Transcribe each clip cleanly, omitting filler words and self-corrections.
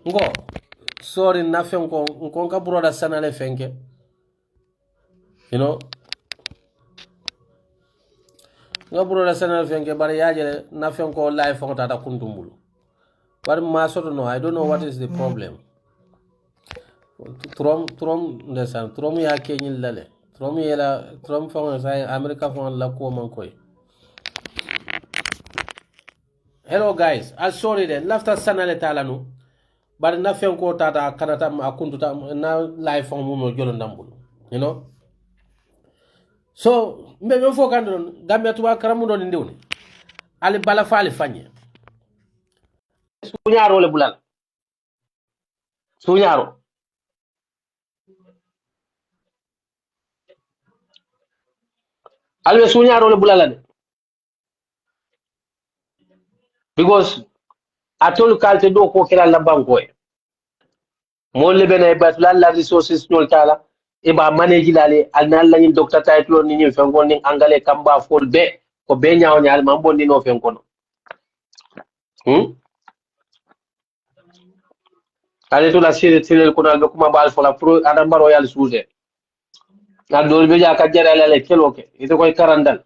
Ngo, sorry, nothing konka brother sanale fenke. You know, nga brother sanale fenke, but yaje nothing ko life on tata kuntumbulu. But maso no, I don't know what is the problem. Trom ya kenyi lale. Trom fong say America fong la ko man koy. Hello guys, I'm sorry then. Lafta sanale talanu. But nothing ko tata kanata akuntu ta na life on mumo jolo ndambulu. You know? So, mbe fo kandon Gambia tuwa karamu don ndiwni. Ali bala fali fanye. Sunyaro le bulal. Sunyaro. Alwe sunyaro le bulala de. Because atol kalte do ko kila la banko e. Mon le bena bat la resources nol tala e ba manage lale alnal la ni doctor title ni ni fengon ni angale kamba fol be ko be nyaaw nyaal mambo ni no fengon. Ale to la sire ko na dokuma bal fola pro adam baro yal suuje. Na dol be ja ka jarale le keloke ite koy karandal.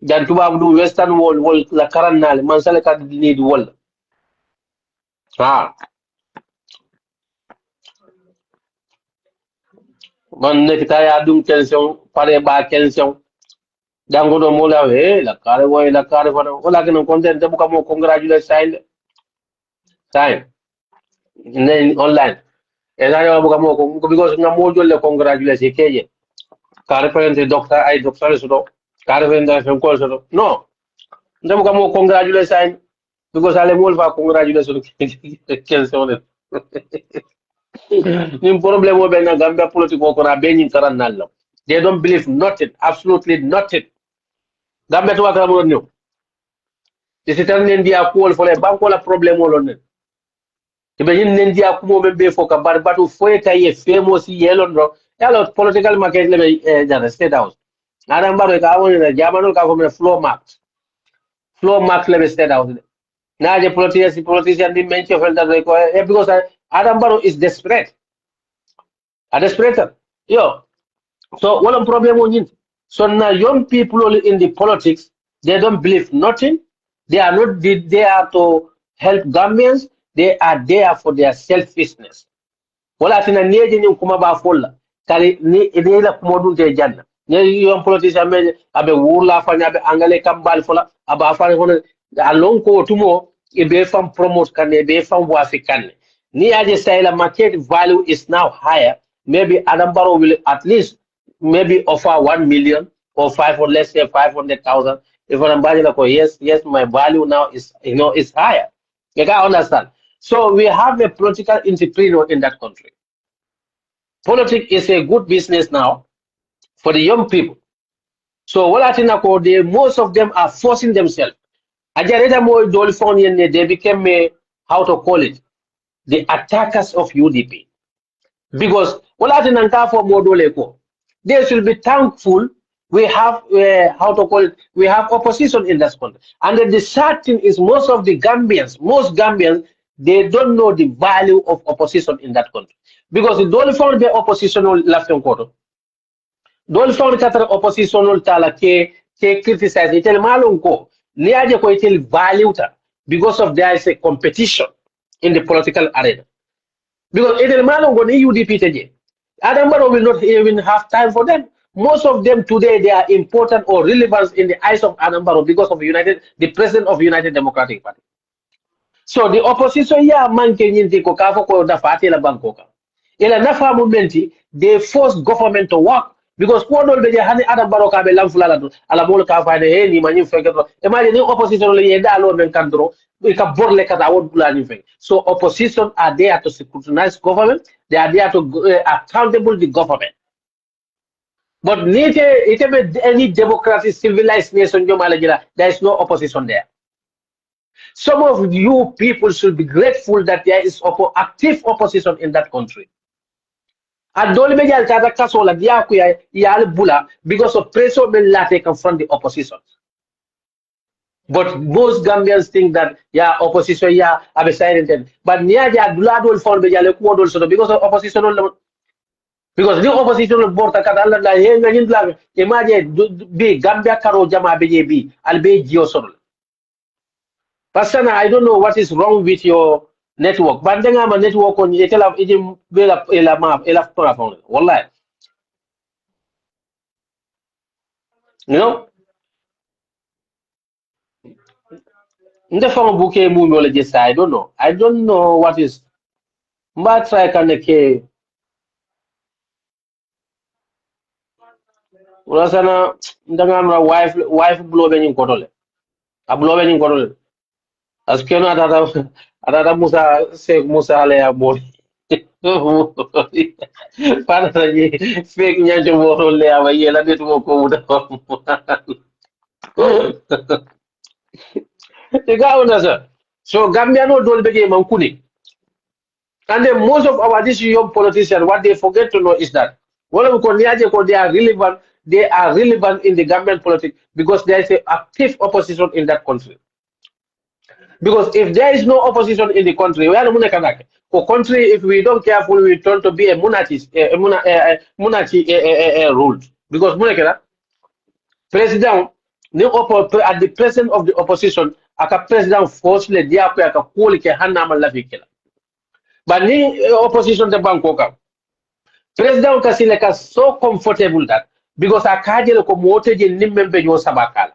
Jan tubaab du western wall la karannal man sale ka ni di wall. Man nek ta ya dum tension pare ba tension dango do mola la kare fana wala gën content te bu ko mo congratulate sign online e la yo bu ko mo ko because nga mo jolle congratulate keje kare parente doctor ay doctor so do kare venda fen ko so do no ndem ko mo congratulate sign because ale mo fa congratulate so tension nim problem o be na Gambia political ko na be nyin taran nallo they don't believe nothing absolutely nothing Gambia to wakala mo new isi tan nen dia ko fole banko la problem o lon be yin nen dia ko mo be fo ka bar batu foye kay famous yelon do yalo political market le be jana state house adam baro ka woni na jamano ka ko me flow mark le be state house na je politician di mention fel da ko because adam baro is desperate a desperate yo so what a problem on yin so now young people in the politics they don't believe nothing they are not there to help Gambians they are there for their selfishness wala tina neje ni kuma ba folla kali ni la kuma dun te janna ne young politician me abe wurla fanya abe angale kambal fola aba fane hono alon ko tumo e be fam promote kan e be fam wafi kan ni aje say la market value is now higher maybe Adam Barrow will at least maybe offer 1 million or 5 or let's say 500,000 if I'm like, yes my value now is is higher you can understand so we have a political entrepreneur in that country politics is a good business now for the young people so what I think most of them are forcing themselves ajareta mo dolphonian they became a how to call it the attackers of UDP because what I think for modoleko they should be thankful we have how to call it we have opposition in that country and the sad thing is most Gambians they don't know the value of opposition in that country because the only found the oppositional left on quarter don't found that oppositional tala ke criticize it tell malon ko niaje ko tell value ta because of there is a competition in the political arena because it malon go ni UDP teje Adam Barrow will not even have time for them. Most of them today they are important or relevant in the eyes of Adam Barrow because of the president of United Democratic Party. So the opposition man kenyinti ko kafo ko da fati la bankoka. Ila nafa momenti they force government to work because ko do be hani Adam Barrow ka be lamfula la ala mol ka fa de ni manyi feke to imagine the opposition le yeda alo men kandro ka borle kata won bulani fe so opposition are there to scrutinize government they are there to accountable the government but any democratic civilized nation there is no opposition there some of you people should be grateful that there is active opposition in that country adoli be jal tata kasola dia ku ya bula because of pressure men latte come from the opposition But most Gambians think that yeah, opposition yeah, I'm silent. But near the blood will fall be yale kuodol so because of opposition because the opposition will borta kadalla la yenga hindla imagine be Gambia karo jama be albe jiosol. Pasana, I don't know what is wrong with your network. But then I'm a network on itela ijim bela ela map ela tora phone. Wallahi. You know? The phone bouquet movie just I don't know. I don't know what is but try can ke urasana ndanga wife blow benin kotole. A blow benin kotole. Askeno atata Musa se Musa ale abori. Para ni fake nyanjo moro le abayela network ko muda. You got understand? So Gambia no don't begin mankuni. And then most of our these young politicians, what they forget to know is that they are relevant, in the Gambian politics because there is an active opposition in that country. Because if there is no opposition in the country, we are the for country, if we don't careful, we turn to be a monarchy rule. Because president at the president of the opposition aka president forcefully dia ko aka kuli ke hanna man lafi kila but ni opposition de banko ka president ka sile ka so comfortable that because akaje ko mote je nimmembe nyo sabakala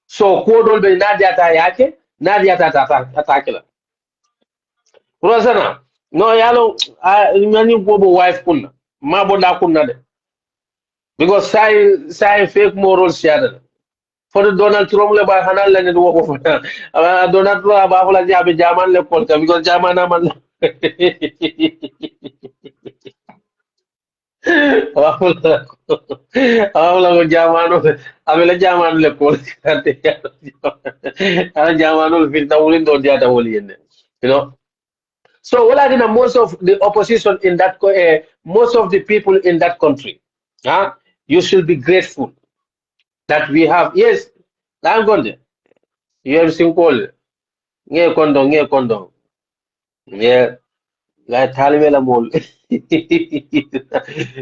so ko dol be nadia ta yake nadia ta kila rosana no yalo mani go bo wife kunna ma bo da kunna de because sai fake moral share for Donald Trump le ba hanal le ne wo ko Donald Trump ba fula jabe jaman le polka because jaman man ba fula ko jamano amela jaman le polka ala jamano fil tawlin do dia tawli yende you know so what are the most of the opposition in that most of the people in that country you should be grateful that we have yes I'm going there you have seen call nge kondong yeah la talwe la mol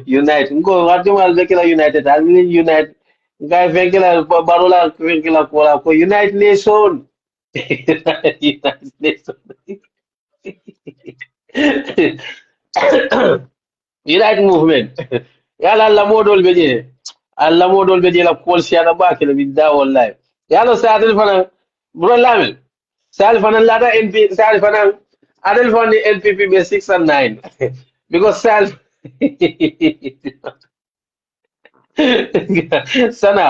unite ngo wati mal bekila united alwi unite guy vekila barola vekila kola ko unite nation united nation united movement yala alla modol beje la kol siada bakila bidda wallahi yalo saatul fana bro lamel sal fana lada NP sal fana adel fana NPP be 6 and 9 because sal sana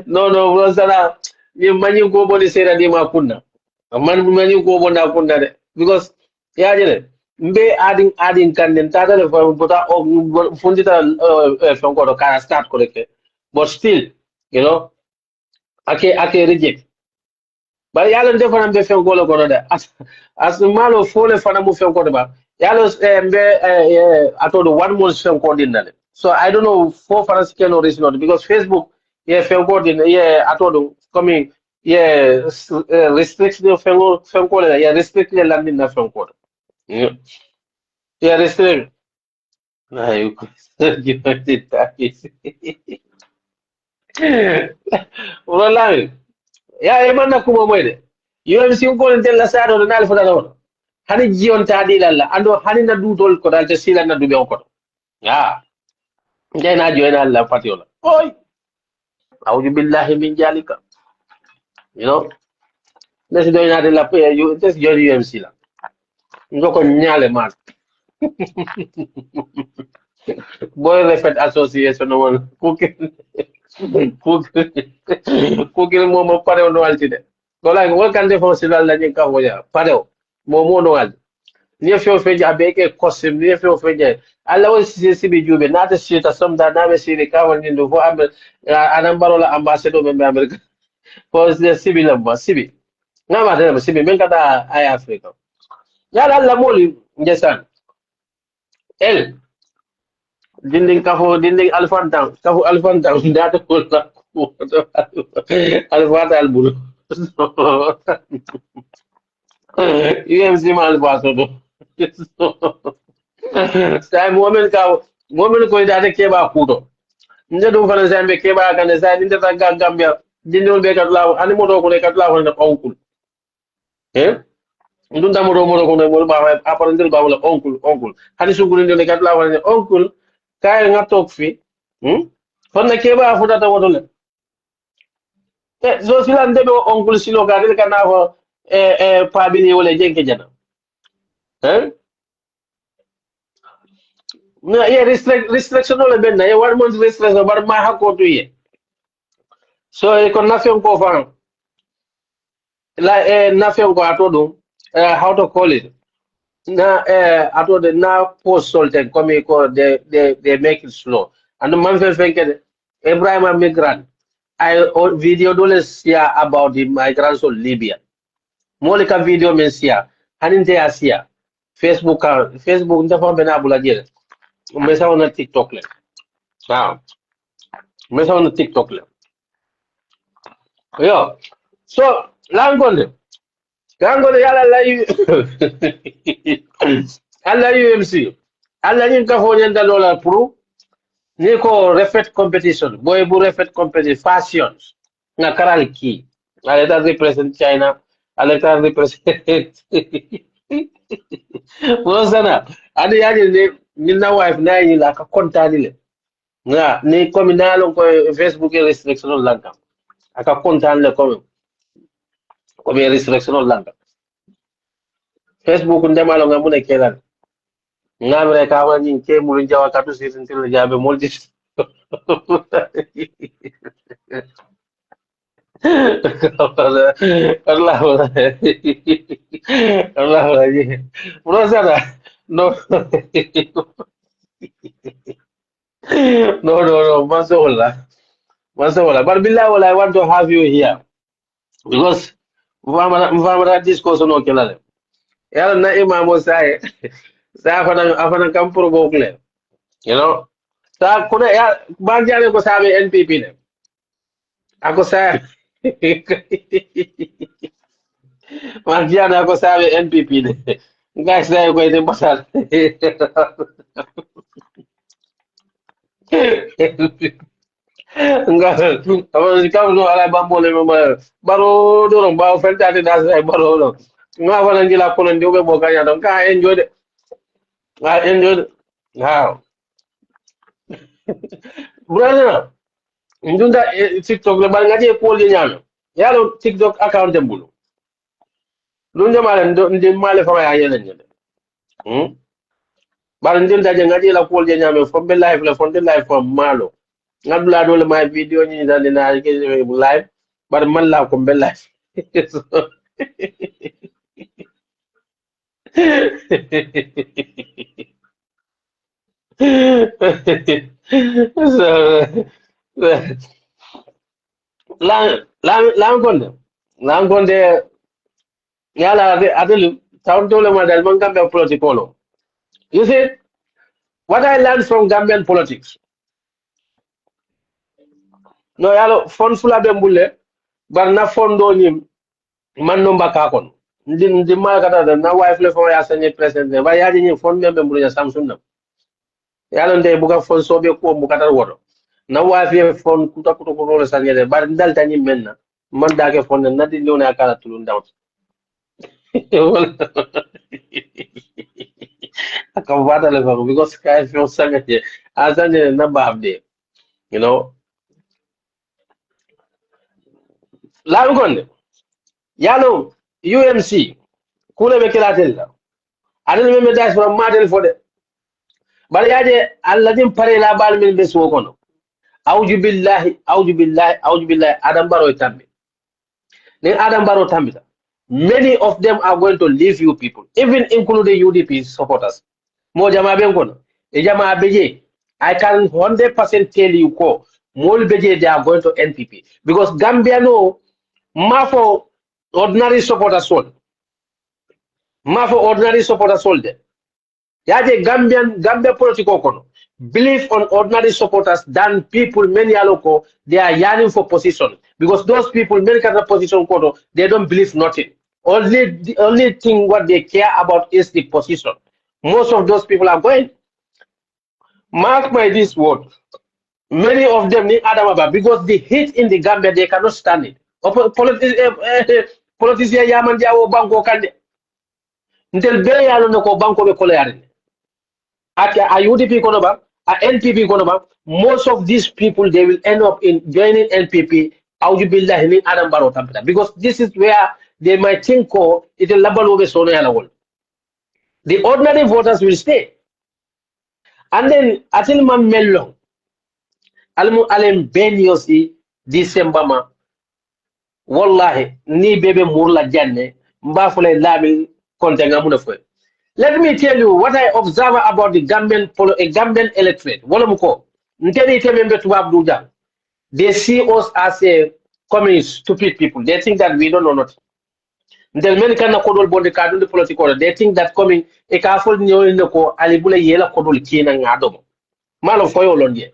no bro sana ni manyu ko boni sera di ma kunna man manyu ko bona kunna de because ya jele mbe adin kanden tata le fa bota o fundita fonko do kana start ko reke but still you know ake reject but yalo nde fana mbe fen golo kono de as malo fole fana mu fen kono ba yalo mbe atodo 1 month fen ko dinale so I don't know for fana sken or is not because Facebook yeah fen ko din yeah atodo coming yeah restrict the fen ko yeah restrict the landing na fen ko yeah yeah restrict ay you that is wallahi ya e manna kuma moyde yomi sin ko en tella sado do nal fota do hani jion ta di lalla ando hani na dudol ko dal te sila na dube on ko ya ngay na joy na Allah fatiola oy a'udhu billahi min jalika you know des do na de la pe you des joy UMC la ngoko nyale man boy refet association no won kukil mo mo pare no alti de gola ngol kan defo silal la nyin ka hoya pare mo no al ni fe fe ja be ke kosim ni fe fe ja alla won si bi jube na ta si ta som da na be si de ka won ndo fo am anan barola ambassador be america fo si sibi lamba sibi na ma ta sibi men kata ay africa ya la moli ngesan el dinding kafo dinding alfantan kafo alfantan data ko la ko alfata albulu UMC mal paso do. Sai momen ko ida ke ba kudo. Nde dum fana sai be ke ba kan sai nde ta Gambia dindol be kat law ani moto ko ne kat law na onkul. Eh? Ndun da moto ko ne mo ba apar ndel ba wala onkul. Hani sugul ndel kat law ne onkul kay nga tok fi. Fonna ke ba futa ta wodo le. So sila nde be onkul silo ka del kana ko pabini wala jenke jana. Eh? No, yeah, restriction ole benna. Yeah, 1 month restriction, but ma hako to ye. So, kon nation ko fan. La nation ko atodo. How to call it? Na atodo na post solte come ko they make it slow. And the man fe fenke Ibrahim migrant. Video dole sia about the migrants of Libya. Molika video men sia. Haninte asia. Facebook nda fa bena bula jere. Mesa on TikTok le. Wow. Mesa on TikTok le. Yo. So, langonde yala la alla UMC. Alla ni ka fo nyanda dola pour ni ko refet competition. Boy bu refet competition fashions. Na karal ki. Ale ta represent China. Ale ta represent Mo sana. Adi yaji ni na wife na yi la ka kontani le. Nga ni komi na lon ko Facebook restriction lanka. Aka kontani le komi restriction lanka. Facebook ndemalo nga mune kelan ngamre ka wani ke mulun jawa katu sirin til jabe moldi Allah Allah Allah Allah bro sana no no masola but billahi I want to have you here because mvamara discourse no kelale yalla na imamo sai sa afana kam pour bokle you know sa kuna ya banjane ko sabe NPP ne ako sa banjane ako sabe NPP ne ngai sai ko ite basal ngai awon kam no ala bambole mo baro do ba feltade da sai baro do nga wala ngila ko nden be bokanya don ka enjoy de I enjoy how brother ndunda TikTok le bal ngati ko le nyano yalo TikTok account dembulo lunde male ndi male fa ya yelen nyede bal ndunda je ngati la ko le nyame fo be live le fo de live fo malo ngadula dole my video ni dal na ke live bar man la ko be live so langonde yala adelu town tole madal man Gambian politics. You see, what I learned from Gambian politics. No yalo fon fula be mbule bar na fondo nyim man no mbaka kon ndi mal kata na wife le fo ya sanye president ba yaji nyim fon be mbulu ya Samsung na yalo ndey buga fon sobe ko mu kata wodo na wife ye fon kuta kuta ko role sanye de bar ndal tani menna man dake fon na di lewna akala tulun daw akavada le fo because sky fo sanye azanye na babde you know la gonde yalo UMC kule be kilatel la adel me das from matel fode bal yaje alladin pare la bal min bes wo kono auju billahi adam baro tambi ne adam baro tambita many of them are going to leave you people even including UDP supporters mo jama ben kono e jama beje I can 100% tell you ko mol beje they are going to NPP because Gambia no mafo ordinary supporters sold mafo ordinary supporters sold yaje Gambia political kono believe on ordinary supporters than people many aloko they are yearning for position because those people, many kind of position, they don't believe nothing. The only thing what they care about is the position. Most of those people are going. Mark my this word. Many of them need Adamaba because the heat in the Gambia, they cannot stand it. Politician Yaman Jawo Banko Kande. Until Bay Alonoko Banko de Coleare. At a UDP Konoba, a NPP Konoba, most of these people they will end up in joining NPP. How you build that in Adam Baro Tampita? Because this is where they might think it will Labalobe Sono. The ordinary voters will stay. And then Atilman Mello. Almu alem ben yosi December ma wallahi ni bebe murla janne mba fule labil konte ngamuna fwe. Let me tell you what I observe about the Gambian electorate. Wala muko nteni temembe tuwab duja. They see us as a common stupid people. They think that we don't know nothing. Ntel men kana kodol bonde kadul political. They think that coming e ka fol nyo ko alibule yela kodol kina ngadomo. Malo foyo londie.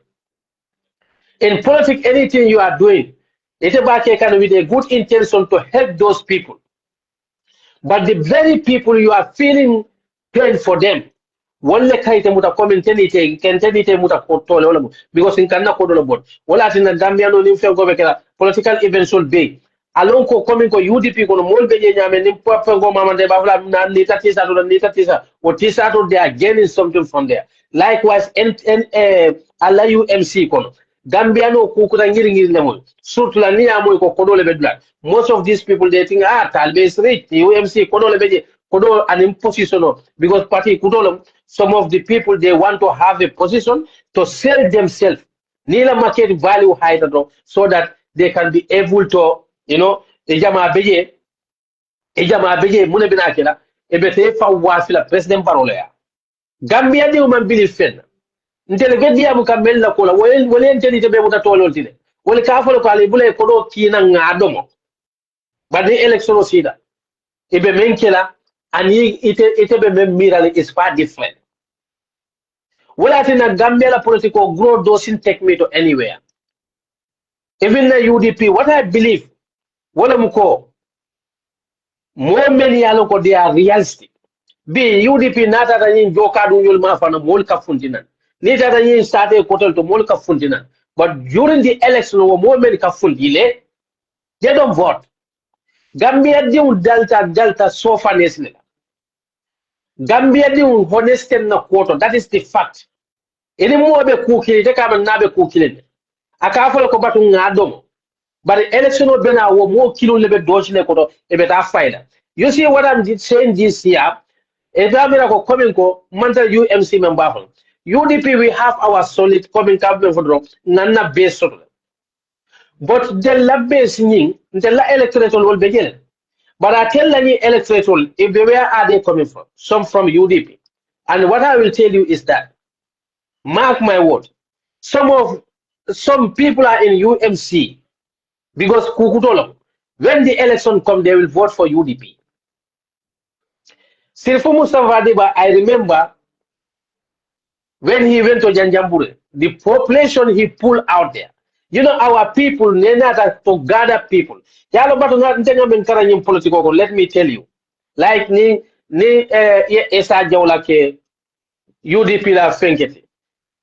In politics, anything you are doing, it's about with a good intention to help those people. But the very people you are feeling pain for them, one kaite muta commentate can tell it muta kotole because in Kana Kodolobot. Wala in the Gambia no info go political events will be. Along coming ko UDP ko mo be nyame nim papa go mama de bavla na nita tisa or tisa to they are gaining something from there. Likewise ala UMC kono. Gambiano kukuta ngiri lemon. Surtout la niya mo ko kodole bedla. Most of these people they think talbe is rich. UMC kodole beje kodo an imposition because party kudolum. Some of the people they want to have a position to sell themselves. Nila market value high so that they can be able to ejama beje mune binakela ebete fa wasila president Barola. Gambia di man believe ntele gedi amu kamel la kola wole nteni te be muta tolol tile wole ka folo ko ale bule ko do kina ngadomo badi election sida ibe menkela ani ite be mem mirale is far different wala tina Gambia la political grow doesn't take me to anywhere. Even the UDP what I believe wala muko more many aloko they are realistic be UDP nata tani joka du yul mafana mol ka fundinan Nita tani started kotel to mol ka fundinan. But during the election, more men ka fundile, they don't vote. Gambia di delta so far nesle. Gambia di honest na quarter. That is the fact. Any more be kukili, they come and nabe kukili. Akafolo ko batu ngadom. But the election will be now more kilo lebe doji le koto ebeta fight. You see what I'm saying this year? Ebamira ko coming ko mental UMC member. UDP, we have our solid coming cabinet for the Nana base. But the lab base the electoral will begin. But I tell any electoral, if where are they coming from? Some from UDP. And what I will tell you is that, mark my word, some people are in UMC because Kukutolo, when the election comes, they will vote for UDP. Sirfu 𝒂𝒊𝒏, I remember when he went to Janjambure, the population he pulled out there. Our people, to gather people. Let me tell you. Like Essa Jawla ke UDP la fenkete.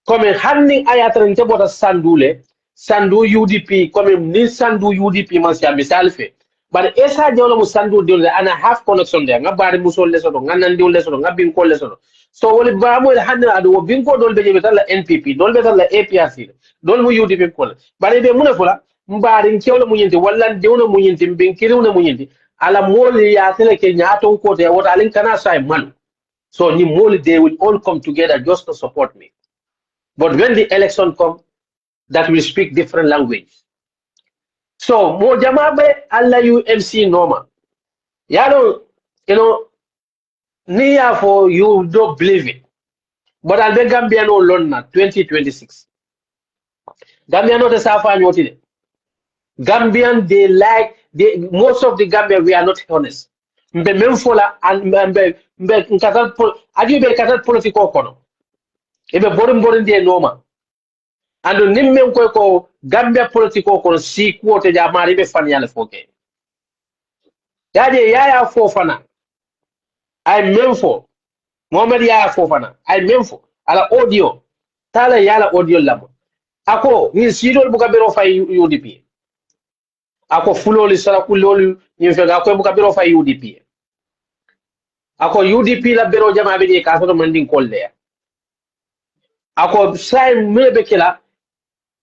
Comme handing ayatran tebota sandu UDP, comme ni sandu UDP mansia misalfe. But Essa Jawla mu sandu dole and I have connection there. Ngabari musol lesono, nganandi lesono, ngabinko lesono. So wole bamo hanne adu binko dol beje betala NPP dol betala APRC dol mu UDP ko bare be muna fula mbari nkewle mu yinti walla dewna mu yinti binkiruna mu yinti ala moli ya tele ke nyato ko te wota alin kana sai man so ni moli they will all come together just to support me. But when the election come, that will speak different language. So mo jamabe alla UMC normal Nia for you don't believe it. But I'll be Gambia no London 2026. Gambia not a Safa. Gambian most of the Gambia we are not honest. Mbe memfola and mbe nkatal political kono. Ebe boring de normal. ando nimmen ko Gambia politiko ko si kuote ja mari be fan yalla foke yaje yaya fofana ay memfo Mohamed yaya fofana ay memfo ala audio tala yala audio lamo ako ni sidol buka bero fay UDP ako fuloli sala kuloli ni fega ko buka bero fay UDP ako UDP la bero jama be je ka so mandin kolle ako say mebe kila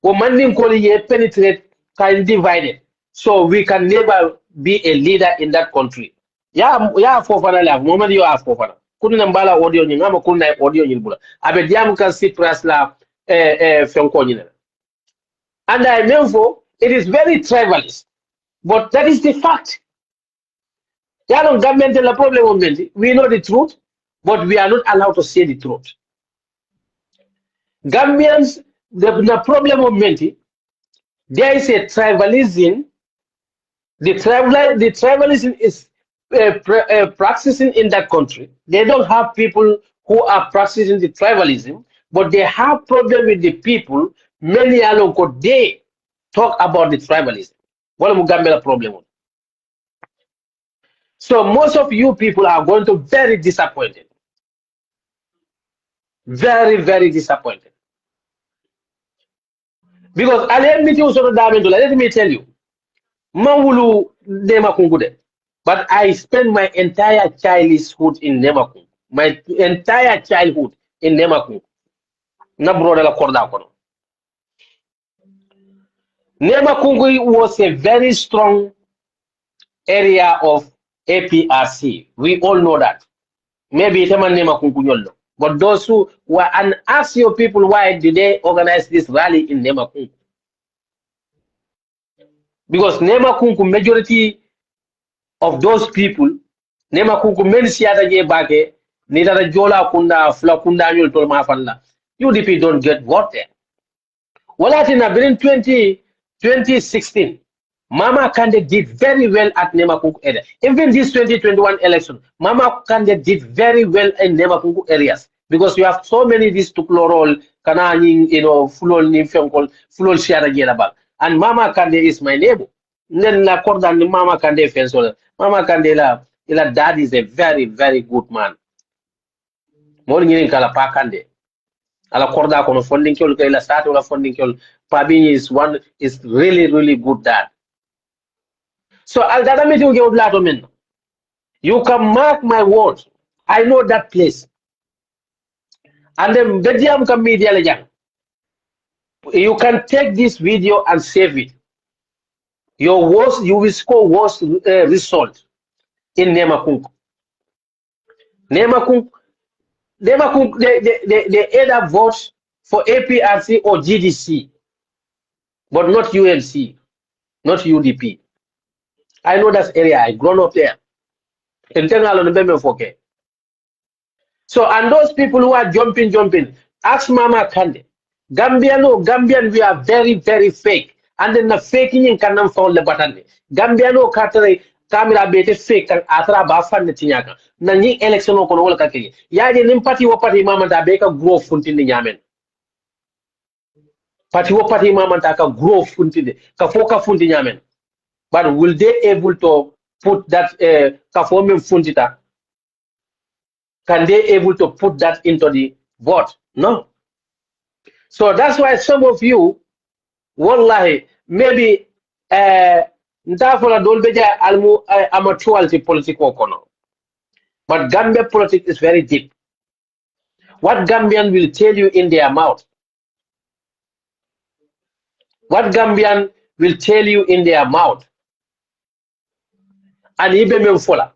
o mandin kolle ye penetrate kind divided so we can never be a leader in that country ya fofana la Mohamed yo fofana kunna mbala audio ni ngama kunna audio ni bula abe diam kan sit press la fenko ni and I therefore it is very tribalist but that is the fact yalon government la problem on menti we know the truth but we are not allowed to say the truth Gambians the problem of menti there is a tribalism the tribalism is practicing in that country. They don't have people who are practicing the tribalism, but they have problem with the people. Many alone they talk about the tribalism. What Mugambela problem? So most of you people are going to very disappointed, very disappointed because let me tell you, Mawulu Nemakungude. But I spent my entire childhood in Nemakung. My entire childhood in Nemakung. Na brother la korda kono. Nemakung was a very strong area of APRC. We all know that. Maybe it's a Nemakung nyolo. But those who were and ask your people why did they organize this rally in Nemakung? Because Nemakung majority of those people nema kuku men siata je bake ni dara Jawla kunda fula kunda nyol tol ma fanla UDP don't get vote there wala tina in 2016 Mama Kande did very well at Nema Kuku area. Even this 2021 election, Mama Kande did very well in Nema Kuku areas because you have so many these role kanani fulol ni fenkol fulol siata je labal and Mama Kande is my neighbor. Then la korda ni Mama Kande fensol. Mama Kande ila dad is a very good man. Mo ngi kala pa Kande. Ala korda kono funding kyol kay la start wala funding kyol Pabi is really good dad. So I'll dada meeting get blato men. You can mark my words. I know that place. And then Bediam can media legend. You can take this video and save it. Your worst, you will score worst result in Nemakung. Nemakung, they either vote for APRC or GDC, but not UNC, not UDP. I know that area. I grown up there. So, and those people who are jumping, ask Mama Kande. Gambian, we are very fake. And then the faking in Kanam found the button. Gambiano Katare, Kamira Bete fake and Atra Bafan the Tinyaka. Nani election of Konola Kaki. Yadi Nimpati Wapati Mama da Baker grow funtin the Yamen. Pati Wapati Mama Taka grow funtin, Kafoka funtin Yamen. But will they able to put that Kafomen funtita? Can they able to put that into the vote? No. So that's why some of you, wallahi, maybe ntafola dolbeja almu amatuality political kono. But Gambia politics is very deep. What Gambian will tell you in their mouth. What Gambian will tell you in their mouth. And ibe menfola.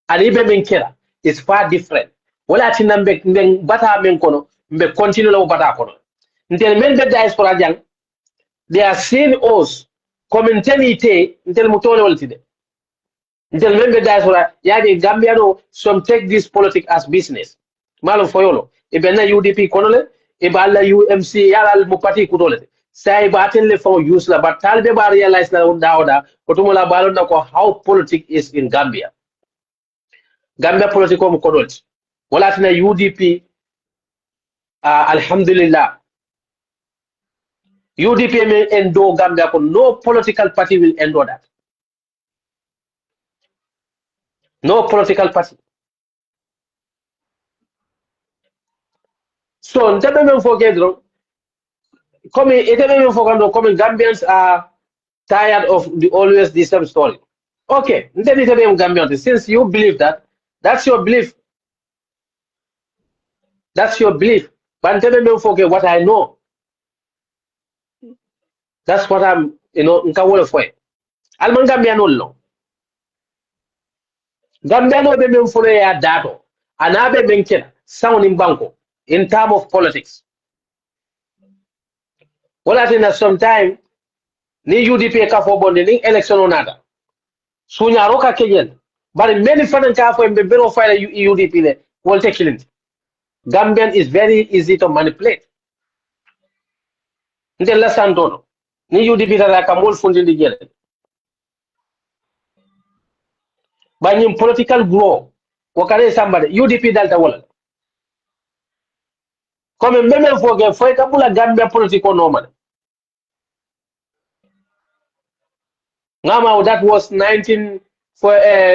And ibe menkela is far different. Wala tina mbe bata men kono mbe continue la bata kono. Until men be diaspora jang, they are seeing us commentanite until mutole waltide. Until men be diaspora, yadi Gambiano some take this politics as business. Malo foyolo. Ibe na UDP konole, ibe alla UMC yala mupati kutole. Say ba le for use la but talbe ba realize na oda kotumola balon na ko how politics is in Gambia. Gambia politics ko kodolti. Wala tina UDP alhamdulillah. UDP may endure Gambia, but no political party will endure that. No political party. So, don't forget, Gambians are tired of always the same story. Okay, Gambians, since you believe that, that's your belief. That's your belief. But don't forget what I know. That's what I'm, nkawole for. Alman Gambiano lo. Gambiano be memfole ya dato. Anabe benkena sound in banko in terms of politics. Wala tina sometime ni UDP ka fo bonde ni election onata. Sunya roka kejen. But many fans ka fo mbe bero file UDP le will take killing. Gambian is very easy to manipulate. Nde la santono. Ni UDP ta ka mol fundi ndi jele. Banyim political grow. Wakare somebody UDP dalta wala. Comme même foge foi kabula Gambia political normal. Ngama that was 19 for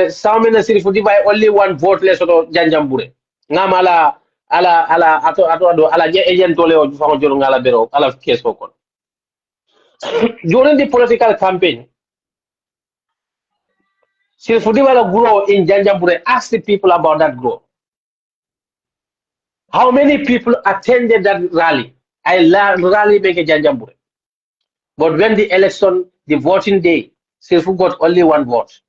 Samina City for by only one vote less to Janjambure. Ngama ala je agent tole o fa joro ngala bero ala case ko. During the political campaign, City for grow in Janjambure. Ask the people about that grow. How many people attended that rally? Rally make a Janjambure. But when the election, the voting day, Silfu got only one vote.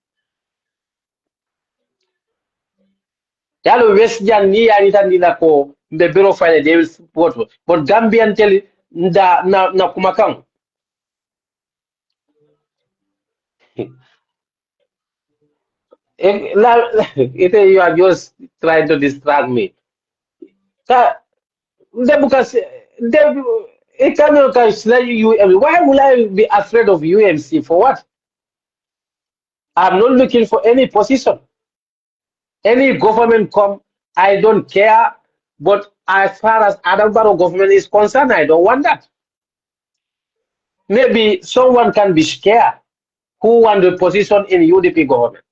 Yalo West Jan ni anita nila ko the bureau file they will vote. But Gambian tell na kumakang. You are just trying to distract me. Because it cannot why would I be afraid of UMC for what? I'm not looking for any position. Any government come, I don't care. But as far as Adambaro government is concerned, I don't want that. Maybe someone can be scared who want the position in UDP government.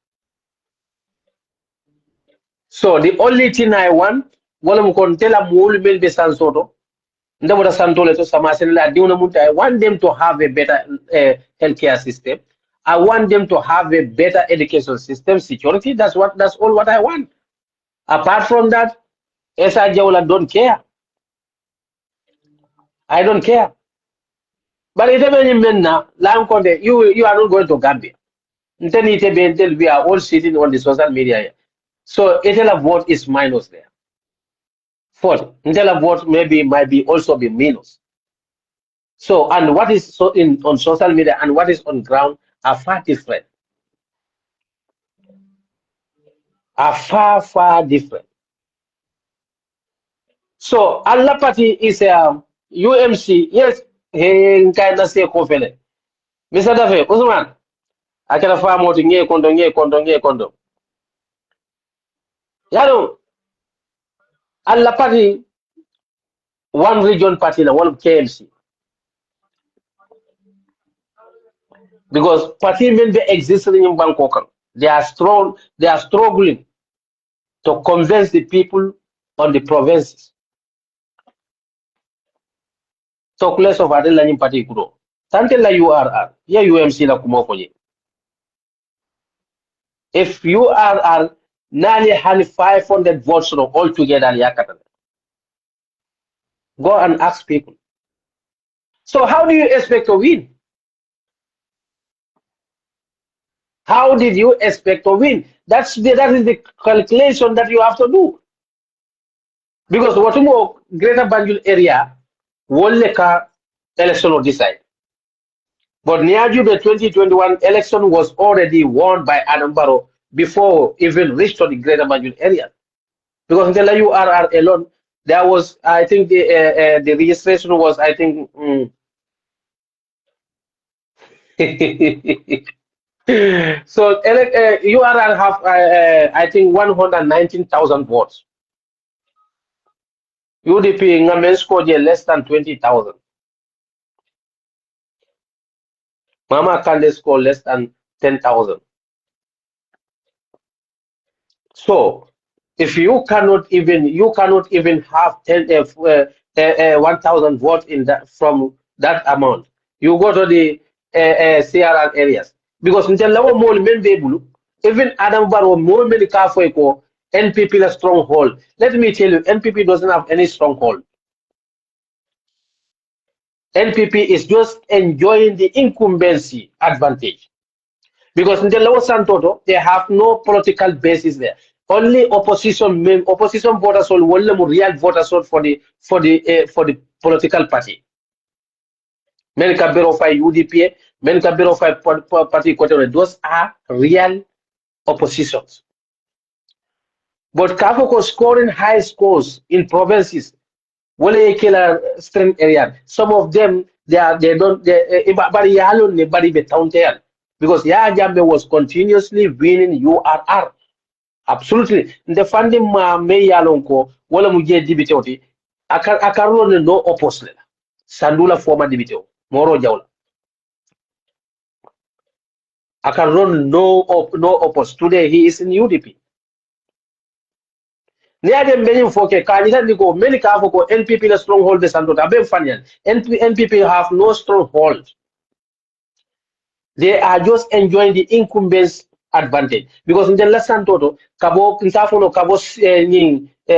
So the only thing I want, I want them to have a better healthcare system. I want them to have a better education system, security. That's all what I want. Apart from that, Essa Jawla don't care. I don't care. But you are not going to Gambia. We are all sitting on the social media here. So Etela vote is minus there. Fourth, Etela vote might be also be minus. So and what is on social media and what is on ground are far different. Are far different. So Allah party is a UMC. Yes, he kind of say confident. Mr. Dafe, Usman, I can farm out in kondo. Yaro, Allah party, one region party, one KMC. Because party men be existing in Bangkok. They are struggling to convince the people on the provinces. Talk less of Adela in party grow. Tantela URR, yeah UMC la kumokoye. If URR nearly had 500 votes all together, go and ask people. So how do you expect to win? How did you expect to win? That is the calculation that you have to do. Because what more Greater Banjul area will election will decide. But near the 2021 election was already won by Adam Barrow before even reached to the Greater Banjul area. Because until URR alone, there was, I think, the registration was, I think. So URR have, I think, 119,000 votes. UDP Ngamen scored less than 20,000. Mama Kande score less than 10,000. So if you cannot even have 1,000 votes in that from that amount. You go to the CRR areas because in the lower mall men be able even Adam Barrow more many car for eco NPP a stronghold. Let me tell you, NPP doesn't have any stronghold. NPP is just enjoying the incumbency advantage. Because in the lower Santoto, they have no political basis there. Only opposition voters will real voters for the political party. Men can verify UDP, men can verify party. Those are real oppositions. But Kafoko scoring high scores in provinces, wale killer strength area. Some of them they don't but nobody be counted because Jambe was continuously winning URR. Absolutely. The funding ma me yalonko wala muje dibitoti akarone no opposite. Sandula former dibito. Moro Jawla. Akarone no oppose. Today he is in UDP. Neade many foke kanita niko many kafoko NPP na stronghold the Sandota. Abe fanyan. NPP have no stronghold. They are just enjoying the incumbents advantage because in the lesson toto kabo kintafuno kabo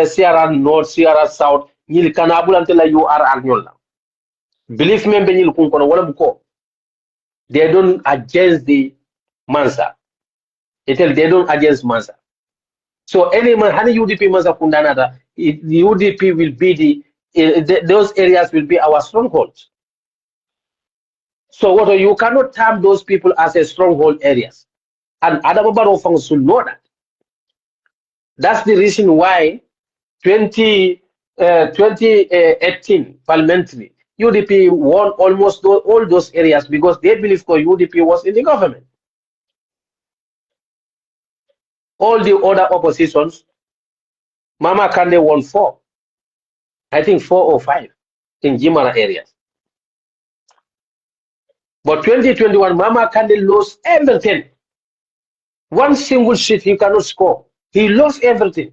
Sierra North, Sierra South, nyil kanabula until you are agnola. Believe me, Benil Kunkono, wala buko. They don't against the Mansa. They don't against Mansa. So any man, honey UDP Mansa Kundanada, the UDP will be those areas will be our strongholds. So what you cannot term those people as a stronghold areas. And Adababa Ofang should know that. That's the reason why 2018 parliamentary, UDP won almost all those areas because they believe UDP was in the government. All the other oppositions, Mama Kande won 4. I think 4 or 5 in Jimara areas. But 2021, Mama Kande lost everything. One single seat he cannot score. He lost everything.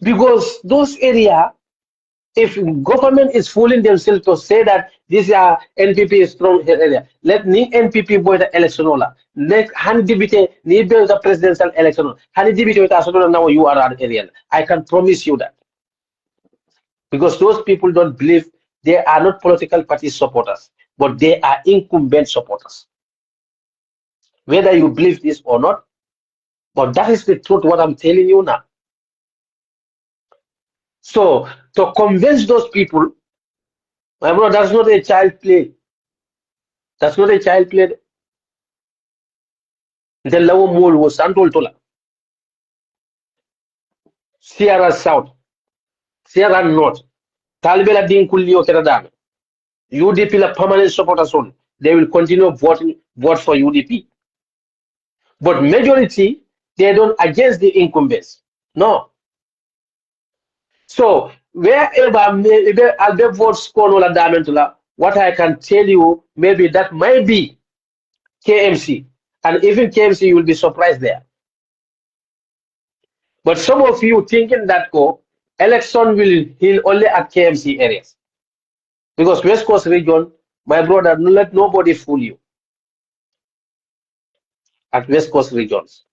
Because those areas, if government is fooling themselves to say that this NPP is strong area, let me NPP boy the election ola. Let hand debate need the presidential election. Hand debate with us now you are area. I can promise you that. Because those people don't believe they are not political party supporters, but they are incumbent supporters. Whether you believe this or not, but that is the truth what I'm telling you now. So to convince those people, my brother, that's not a child play. That's not a child play. The lower mole was Santol Tola. Sierra South, Sierra North, Talbela Din Kulio Keradam, UDP la permanent supporters on. They will continue vote for UDP. But majority, they don't against the incumbents. No. So wherever I'll vote score what I can tell you, maybe that might be KMC. And even KMC, you will be surprised there. But some of you thinking that election will heal only at KMC areas. Because West Coast region, my brother, let nobody fool you. At West Coast regions.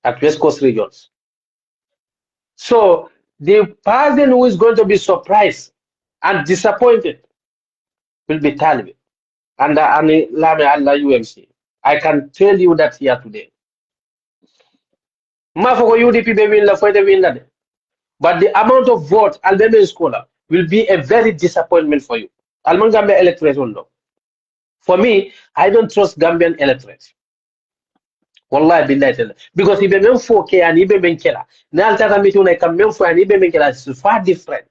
At West Coast regions. So the person who is going to be surprised and disappointed will be Taliban and Lame Allah UMC. I can tell you that here today. Mafoko UDP win la for the win that. But the amount of vote Albanian scholar will be a very disappointment for you. Alman Gambia electorate will know. For me, I don't trust Gambian electorate. Wallahi billahi. Because if you 4K and Ibe Benkela, now that meeting I can for and Ibe Benkela is far different.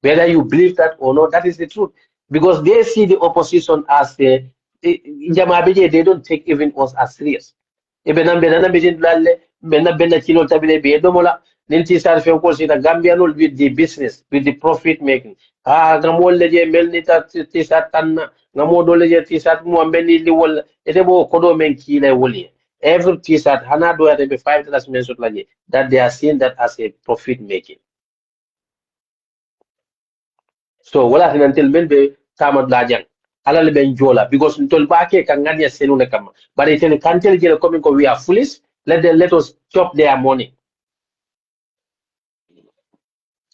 Whether you believe that or not, that is the truth. Because they see the opposition as they don't take even us as serious. benna kilo tabile be domola nin t-shirt fe ko sita Gambianol with the business with the profit making ngamol le je melni ta t-shirt tanna ngamodo le je t-shirt mo mbeni li wol ete bo kodo men kila woli every t-shirt hana do ate be 5 men sot laje that they are seeing that as a profit making. So wala tinantel men be tamad lajang alal ben jola because ntol baake kan ngania selule kama but it cantel jele coming ko we are foolish let us chop their money.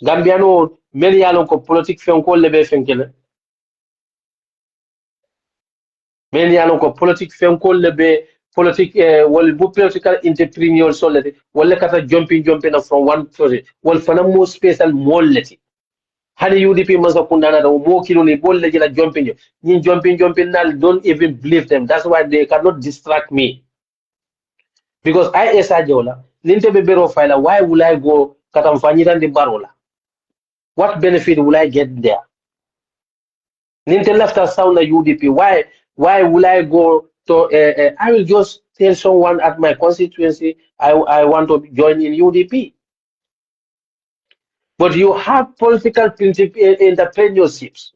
Gambiano men yalon ko politique fen ko lebe fenkele men yalon ko politique fen ko lebe politique wal bu political entrepreneur so lete wala kata jumping na from one project wal fana mo special molleti hani UDP masa kundana da mo kilo ni bolle jila jumping ni jumping nal don't even believe them. That's why they cannot distract me because I Essa Jawla ninte be bero file why will I go katamfanyira ndi barola. What benefit will I get there? Ninte left us sound the UDP. Why will I go to? I will just tell someone at my constituency I want to join in UDP. But you have political entrepreneurships.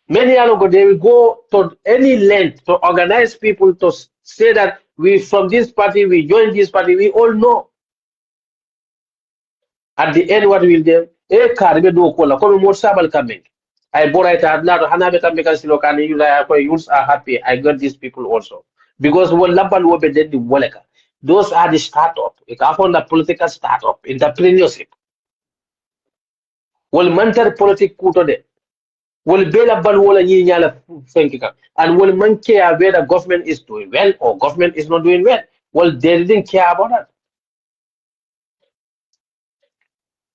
Many ago they will go to any length to organize people to say that we from this party we join this party. We all know. At the end, what will they? Karbe do kola. Kono mo sabal coming. I bought it at Nato Hanabeta because locally youths are happy. I got these people also. Because what Laban will be dead the Woleka. Those are the startup. It found the political startup, entrepreneurship. Will mentor politics kuto de. Will be la ban wala nyi nyala fenkika. And will man care whether the government is doing well or government is not doing well. Well, they didn't care about that.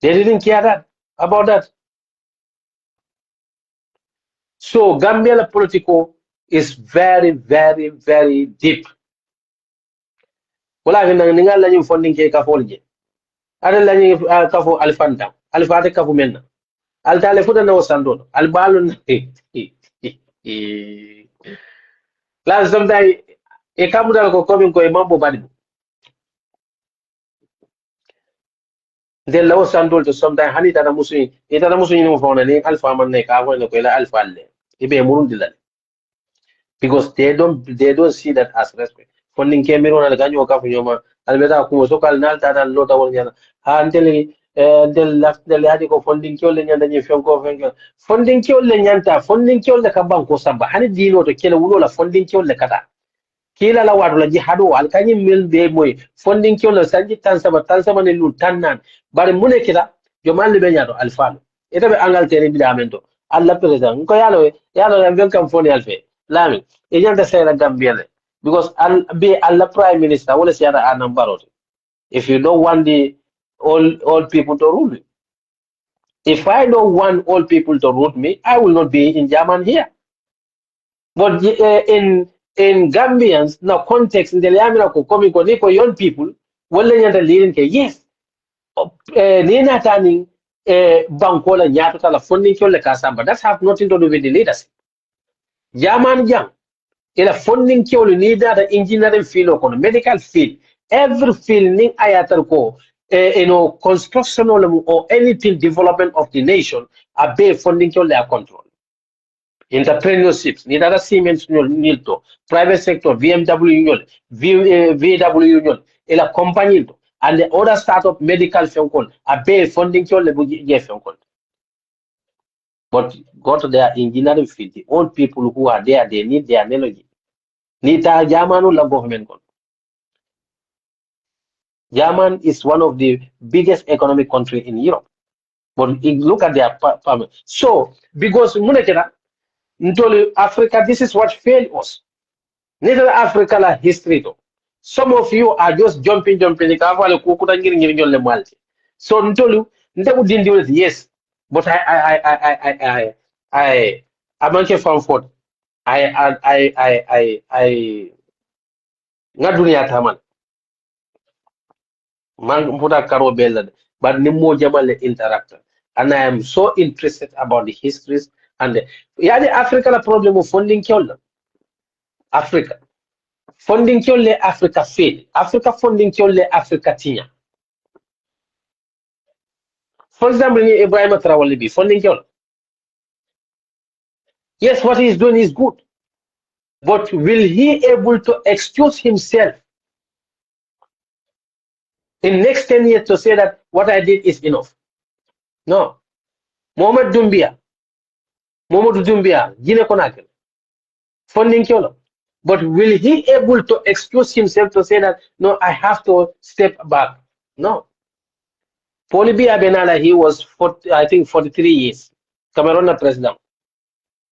They didn't care about that. So Gambia political is very, very, very deep. Wala gina nga la ñu funding ke ka folje. Ada la ñu ka fo alfanta. Alfata ka fu menna. Alta le futa na wasando. Albalu na. La sometimes e kamuda ko komin ko e mambo badi. De la wasando to sometimes hani tana musu. E tana musu ni mo fona ni alfa man ne ka ko ko la alfa le. Ibe murundi la. Because they don't see that as respect. Funding came in on the Ganyo Kafunyoma, Albeta Kumosokal Nalta and Lota Wanyana, until left the Ladico funding killing and then you feel go funding kill Lenyanta, funding kill the Kabanko Samba, Hani Dino to kill a Wula, funding kill the Kata. Kila la wadula jihado alkanyi mil de moy funding kill the Sanji Tansaman in Lutanan, but Munekida, Joman Benyado, Alfano. It have angle terimidamento. Allah President, Koyalo, Yalo, and welcome for the Alfe. Lami, agent say la Gambia because I'll be Allah Prime Minister. What is the other number? If you don't want the all people to rule you, if I don't want all people to rule me, I will not be in German here. But in Gambians, now context in the Lamina coming for young people, well, they leading yes. Nina turning Bankola Nyatala funding Kyola Kasamba. That have nothing to do with the leadership. German young. Ila funding kiol neither the engineering field or medical field. Every field ning ayatal ko construction or anything development of the nation abe funding kiol their control. Entrepreneurships, neither the Siemens nilto, private sector, BMW union, VW union, ila company and the other startup medical film abe funding kiol le film. But go to their engineering field. The old people who are there, they need their knowledge. Nita German la government. German is one of the biggest economic country in Europe. But look at their power. So, because Munekera, Ntoli Africa, this is what failed us. Neither Africa la history though. Some of you are just jumping. So Ntolu, Nteku didn't do it, yes. But I'm not from Ford. I not dunia taman. Man puta karo bella, but nimo jamale interactor. And I am so interested about the histories and the Africa problem of funding Kyola. Africa. funding le Africa fail. Africa funding le Africa tinya. For example, Ibrahim 𝒂𝒂💏, funding yes, what he is doing is good. But will he able to excuse himself in next 10 years to say that what I did is enough? No. Mohamed Doumbia, Guinea Conakry, funding Kyolo. But will he able to excuse himself to say that, no, I have to step back? No. Polybi Abenala, he was, 40, I think, 43 years. Cameroon president.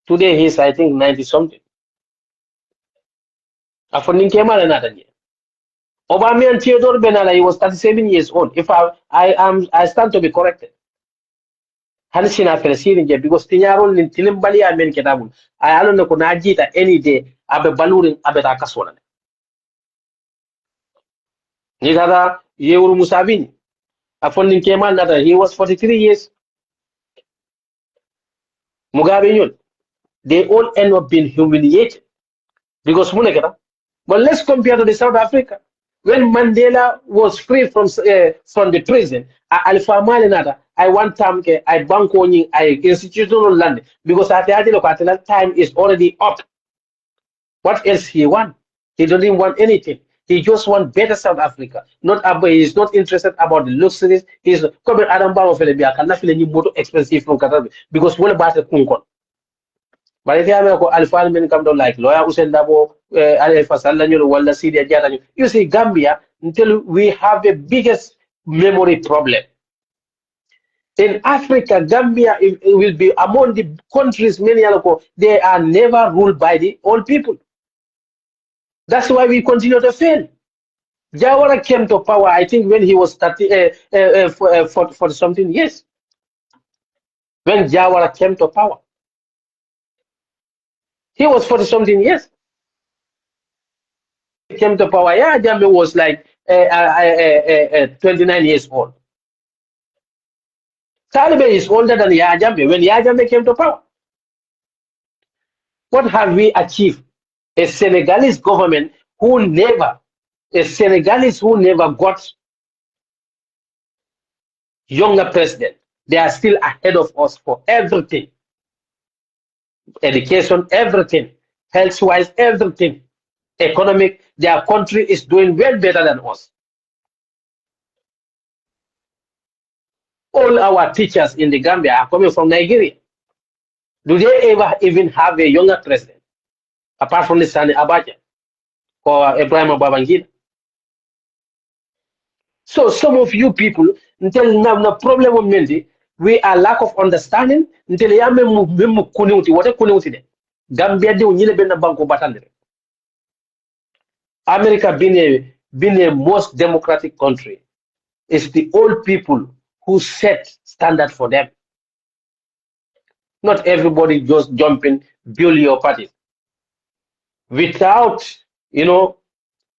Today he's, I think, 90 something. A funding came out another year. Obama and Theodore Benala, he was 37 years old. If I stand to be corrected. Hansina Felsin, because Tinyarol in Tilimbali, I mean, Ketabul. I don't know, Konajita any day, Abe Balurin, Abetakaswana. Nidada, Yeur Musavini. A funding came out, he was 43 years. Mugabe, they all end up being humiliated because Munekata. But let's compare to the South Africa. When Mandela was free from the prison, Alpha Malinata, I want time, I bank on I institutional land because at the time is already up. What else he want? He doesn't want anything. He just want better South Africa. He's not interested about the luxuries. He's coming Adam Bao Felebia, cannot feel any more expensive from Qatar because what about the Kunkon? But if you have Alpha men come down like lawyer Usendabo, Alpha Salanyo, Walla Syria, Jatan, you see Gambia until we have the biggest memory problem. In Africa, Gambia it will be among the countries many they are never ruled by the old people. That's why we continue to fail. Jawla came to power, I think, when he was 40 something years. When Jawla came to power, he was 40 something years. He came to power. Yeah, Jammeh was like 29 years old. Taliban is older than Jammeh when Jammeh came to power. What have we achieved? A Senegalese government who never got younger president. They are still ahead of us for everything. Education, everything. Health-wise, everything. Economic, their country is doing well better than us. All our teachers in the Gambia are coming from Nigeria. Do they ever even have a younger president? Apart from the Sani Abacha or Ibrahim Babangida. So some of you people, until now, the problem of Mendi, we are lack of understanding until Yamu Kunuti, what a Kunuti. Gambia de Unile Bena Banco Batandre. America being a most democratic country, it's the old people who set standard for them. Not everybody just jumping, build your party. Without,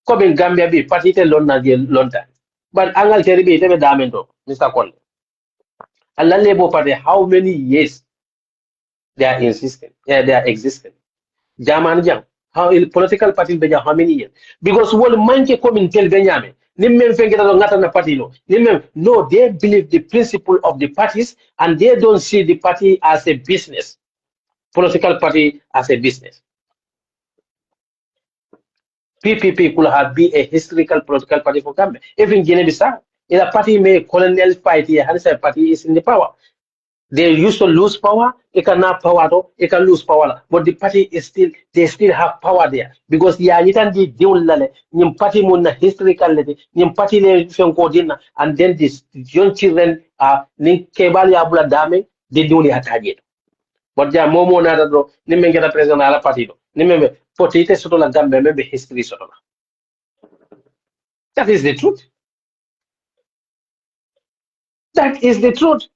coming Gambia be party long time. But Angal Teribi tebe damendo, Mr. Kon. And the Labour Party, how many years they are insisting, they are existing. Jaman Jam, how political party be how many years? Because what manke come in tell Benjamin, Nimem Fengeta Natana party no, they believe the principle of the parties and they don't see the party as a business, political party as a business. PPP could have been a historical political party for Gambia. Even Guinea-Bissau, if a party may colonial party, a party is in the power. They used to lose power, it can have power, it can lose power. But the party is still, they still have power there. Because the Anitan di party muna historically, party and then these young children are Kebali Abula Dame, they do the target. But they are more than Nimengata president ala party. Nimembe, potite sotola Gambia, maybe history sotola. That is the truth. That is the truth.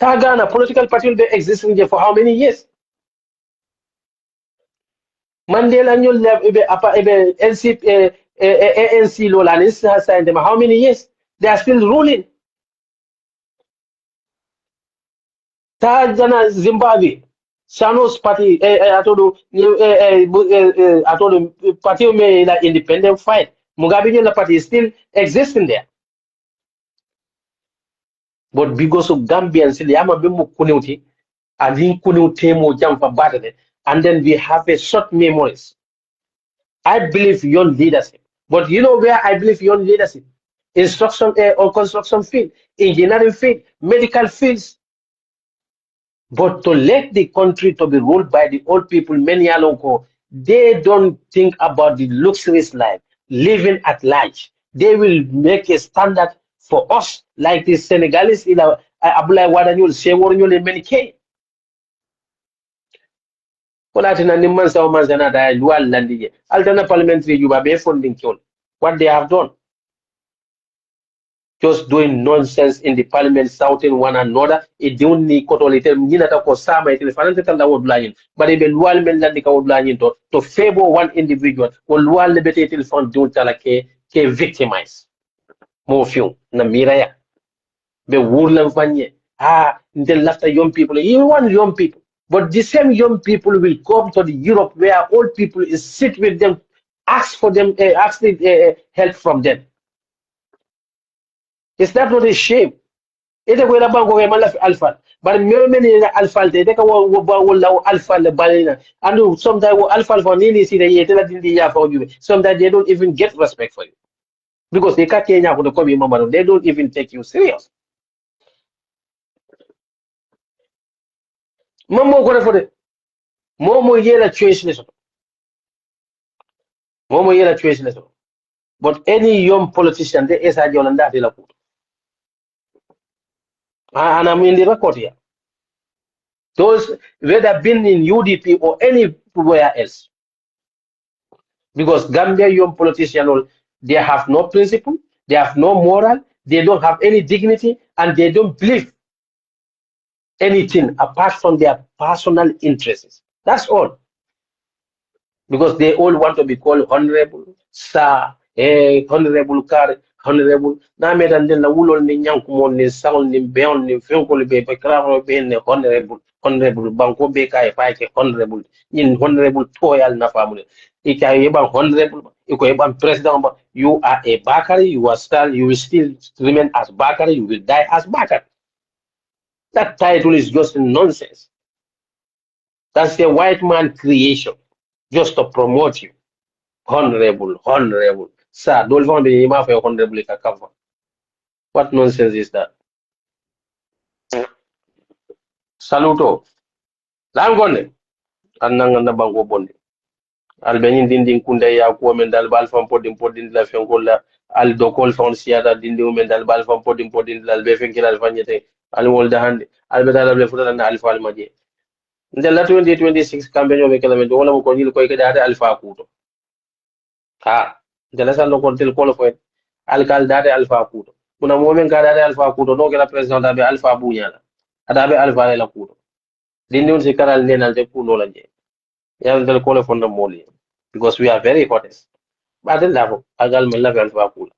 Tagana political party will be existing there for how many years? Mandela Nyol ANC Lola has signed them how many years? They are still ruling. Tajana Zimbabwe, Sano's party, I told you, I told him, party may like independent fight. Mugabe the party is still existing there. But because of Gambian, say, I'm a bimu kunuti, and in kunuti mo jump for battle, and then we have a short memories. I believe young leadership. But you know where I believe young leadership? Instruction or construction field, engineering field, medical fields. But to let the country to be ruled by the old people, many alonko, they don't think about the luxurious life, living at large. They will make a standard for us, like the Senegalese in Abulai Wadanyul, Seworinyul in many K. Kolatina Nimansa Manzana, Lual Landige, Altana Parliamentary, you are funding Kyol. What they have done, just doing nonsense in the parliament, shouting one another. It don't need kotolite minata ko sama it fanante tanda wod lain. But even lual men landi ka wod lain to favor one individual or lual lebete telephone don't tala ke victimize. Mo few na miraya be wurlan fanye. Then after young people, you want young people. But the same young people will come to the Europe where old people is sit with them, ask for them, ask the, help from them. Is that not a shame? Ite ko ila banko kay malaf alpha but many alpha te ka wo alpha le balina and sometimes wo alpha for nini si de yete la dindi ya for you sometimes they don't even get respect for you because they can't Kenya for the come mama they don't even take you serious mamo ko for the momo yela choice leso momo yela choice leso but any young politician they Essa Jawla ndati la kuto and I'm in the record here those whether been in UDP or anywhere else. Because Gambia young politicians, they have no principle, they have no moral, they don't have any dignity, and they don't believe anything apart from their personal interests. That's all. Because they all want to be called honorable, sir, honorable car, honorable. Na me dan den la wulol ni nyankumo ni sound ni beon ni fenkol be pe kramo be ne honorable banko be kay fa ke honorable in honorable toyal na famule ika yeba honorable iko yeba president ba you are a bakari you are still you will still remain as bakari you will die as bakari that title is just nonsense that's a white man creation just to promote you honorable sir don't want to be ma fa honorable ka cover what nonsense is that saluto langonde annanga na bango bonde albenin dindin kunde ya ko men dal bal fam podin la fen ko la al do kol fon siata dindi men dal bal fam podin la be fen kilal fanyete al wol da hande al be dal be futala na alfa al maje nde la 2026 campaign be kala men wala ko nyil koy ke data alfa kuto ha nde la sal ko tel ko ko al kal data alfa kuto kuna momen ka data alfa kuto no ke la president da be alfa bunyala ada be alfa la kuto dindi on se karal nenal te kuno la je ya del ko le fon na moli because we are very hottest badal labo agal men la alfa kuto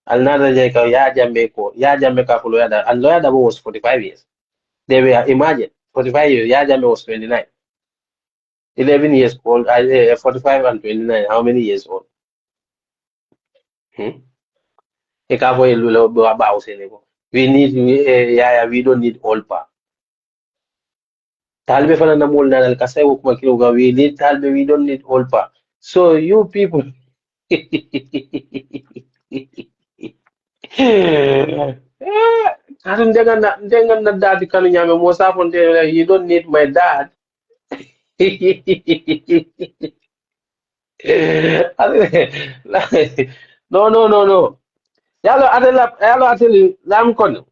al nada je ka ya jambe ka fulo ya da and lawyer da was 45 years they were imagine 45 years ya jambe was 29 11 years old 45 and 29 how many years old hmm? E ka fo lulo ba Senegal we need we don't need all pa talbe fana na mol nanal kasay ko kuma kilo ga we need talbe we don't need all pa so you people Katum dengan na dad kanu nyame mo sa fonte you don't need my dad. No. Yalo ateli lam kon.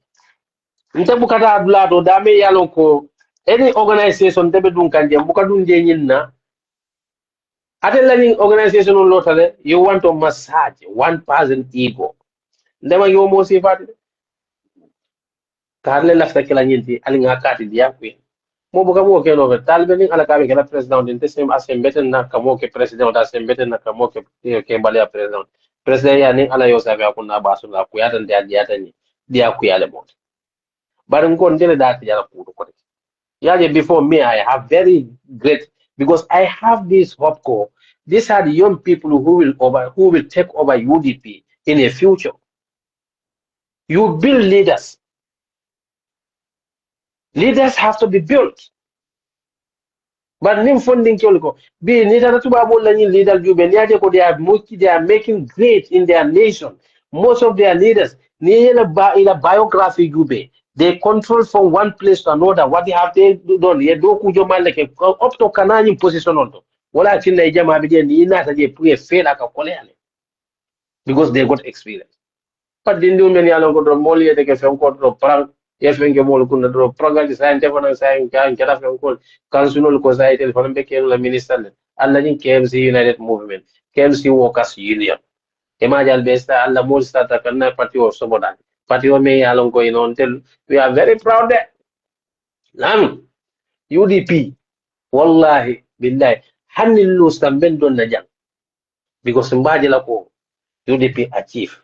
Nte bukata adulato dame yalo ko any organization tebe dun kanje bukadun je nyinna. Ateli organization on lotale you want to massage one person ego. Ndema yo mo sifati. Karle lafta kila nyinti alinga kati dia kwe. Mo buka mo ke no talbe ni ala kabe kala president inte sem asembete na kamo ke president asembete na kamo ke mbale president president ya ni ala yo sabe akuna basu na ku yatan dia dia tani dia ku yale mo bar ngon dele dati yala ku ko Yeah, before me, I have very great because I have this hope core. These are the young people who will take over UDP in the future. You build leaders. Leaders have to be built. But nim funding kyolko be leader to babol la leader jube niaje ko they are making great in their nation. Most of their leaders ni ila biography jube. They control from one place to another. What they have they done ye do ku jo maleke up to kanani position on. Wala chinna ijama bije ni ina ta je puye fail aka kole because they got experience. But dindu men yalo ko do moli de ke fen ko do prang yes wen ke mol kun do progal di sain tefana sain kan kala fen ko kansunul ko sai telefon be ke la minister le alla ni KMC United Movement KMC Workers Union e ma jal be sta alla mol sta ta kanna party o so bodan party o me yalo ko inon tel we are very proud that nam UDP wallahi billahi hanil lu stamben don na jang because mbaje la ko UDP achieve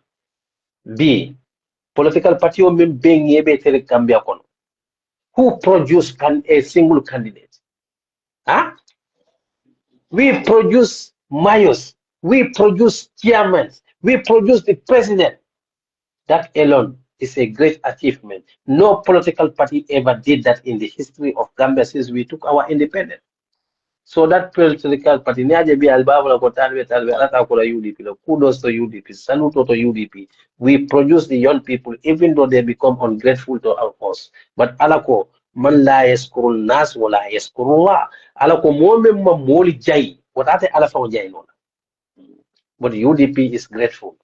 B political party o men being yebe tere Gambia kono. Who produce a single candidate? Huh? We produce mayors, we produce chairmen, we produce the president. That alone is a great achievement. No political party ever did that in the history of Gambia since we took our independence. So that political party, niaje bi albabla ko talbe ata ko la UDP. Kudos to UDP, salute to UDP. We produce the young people, even though they become ungrateful to our cause. But alako man la yaskurun nas wala yaskurullah. Alako mo moli jay. What ate ala fa jay non. But UDP is grateful.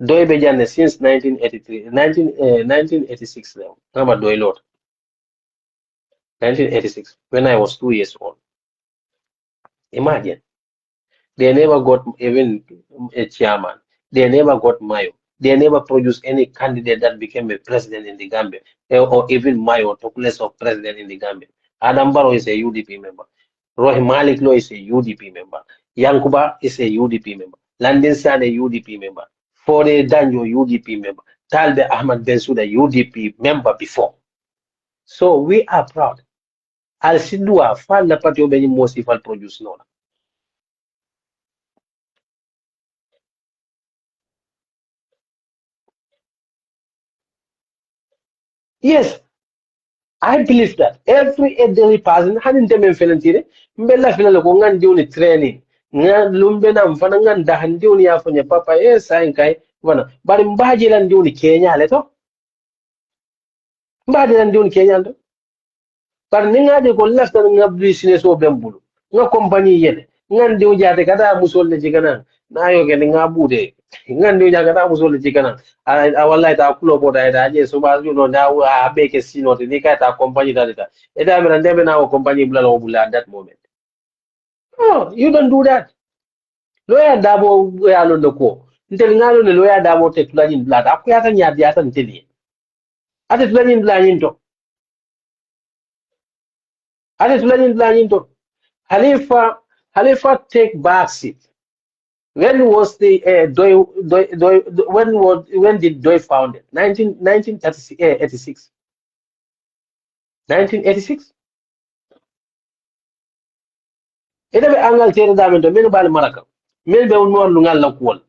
Doi Bejane since 1983, 1986 now. Nama Doi Lord, 1986, when I was 2 years old. Imagine. They never got even a chairman. They never got mayo. They never produced any candidate that became a president in the Gambia, or even mayo took less of president in the Gambia. Adam Barrow is a UDP member. Rohi Malik Lo is a UDP member. Yankuba is a UDP member. Landin San a UDP member. Fode Danjo UDP member. Talbe Ahmad Bensouda UDP member before. So we are proud. Al Sidua fal la patio beni mosi fal produce no. Yes, I believe that every elderly person hadn't them felentire, Mbella Fila Kongan doing training. Nga lumbena mfana nga ndahandiuni yafonya papa yes kai wana bari mbaji lan diuni Kenya leto mbaji lan diuni Kenya ndo bari ninga de ko lafta nga business o bembulu nga compagnie yene nga ndiu jate kata musol le jigana na yo ke nga bude nga ndiu jate kata musol le jigana a wallahi ta kulo boda ida je so ba no na a be ke sino ni ka ta compagnie da ida me ndebe na o compagnie bula lo bula at that moment. Oh, you don't do that. Lawyer dabo ya londo ko. Ntel ngalo ne lawyer dabo te tulanin blada. Aku yata nyadi yata nteli. Ate tulanin blanin to. Ate tulanin blanin to. Halifa take back seat. When was the when did Doi founded? 1986. 1986. Ida be angal tere damento men bal maraka. Men be unwar lungal lakwol.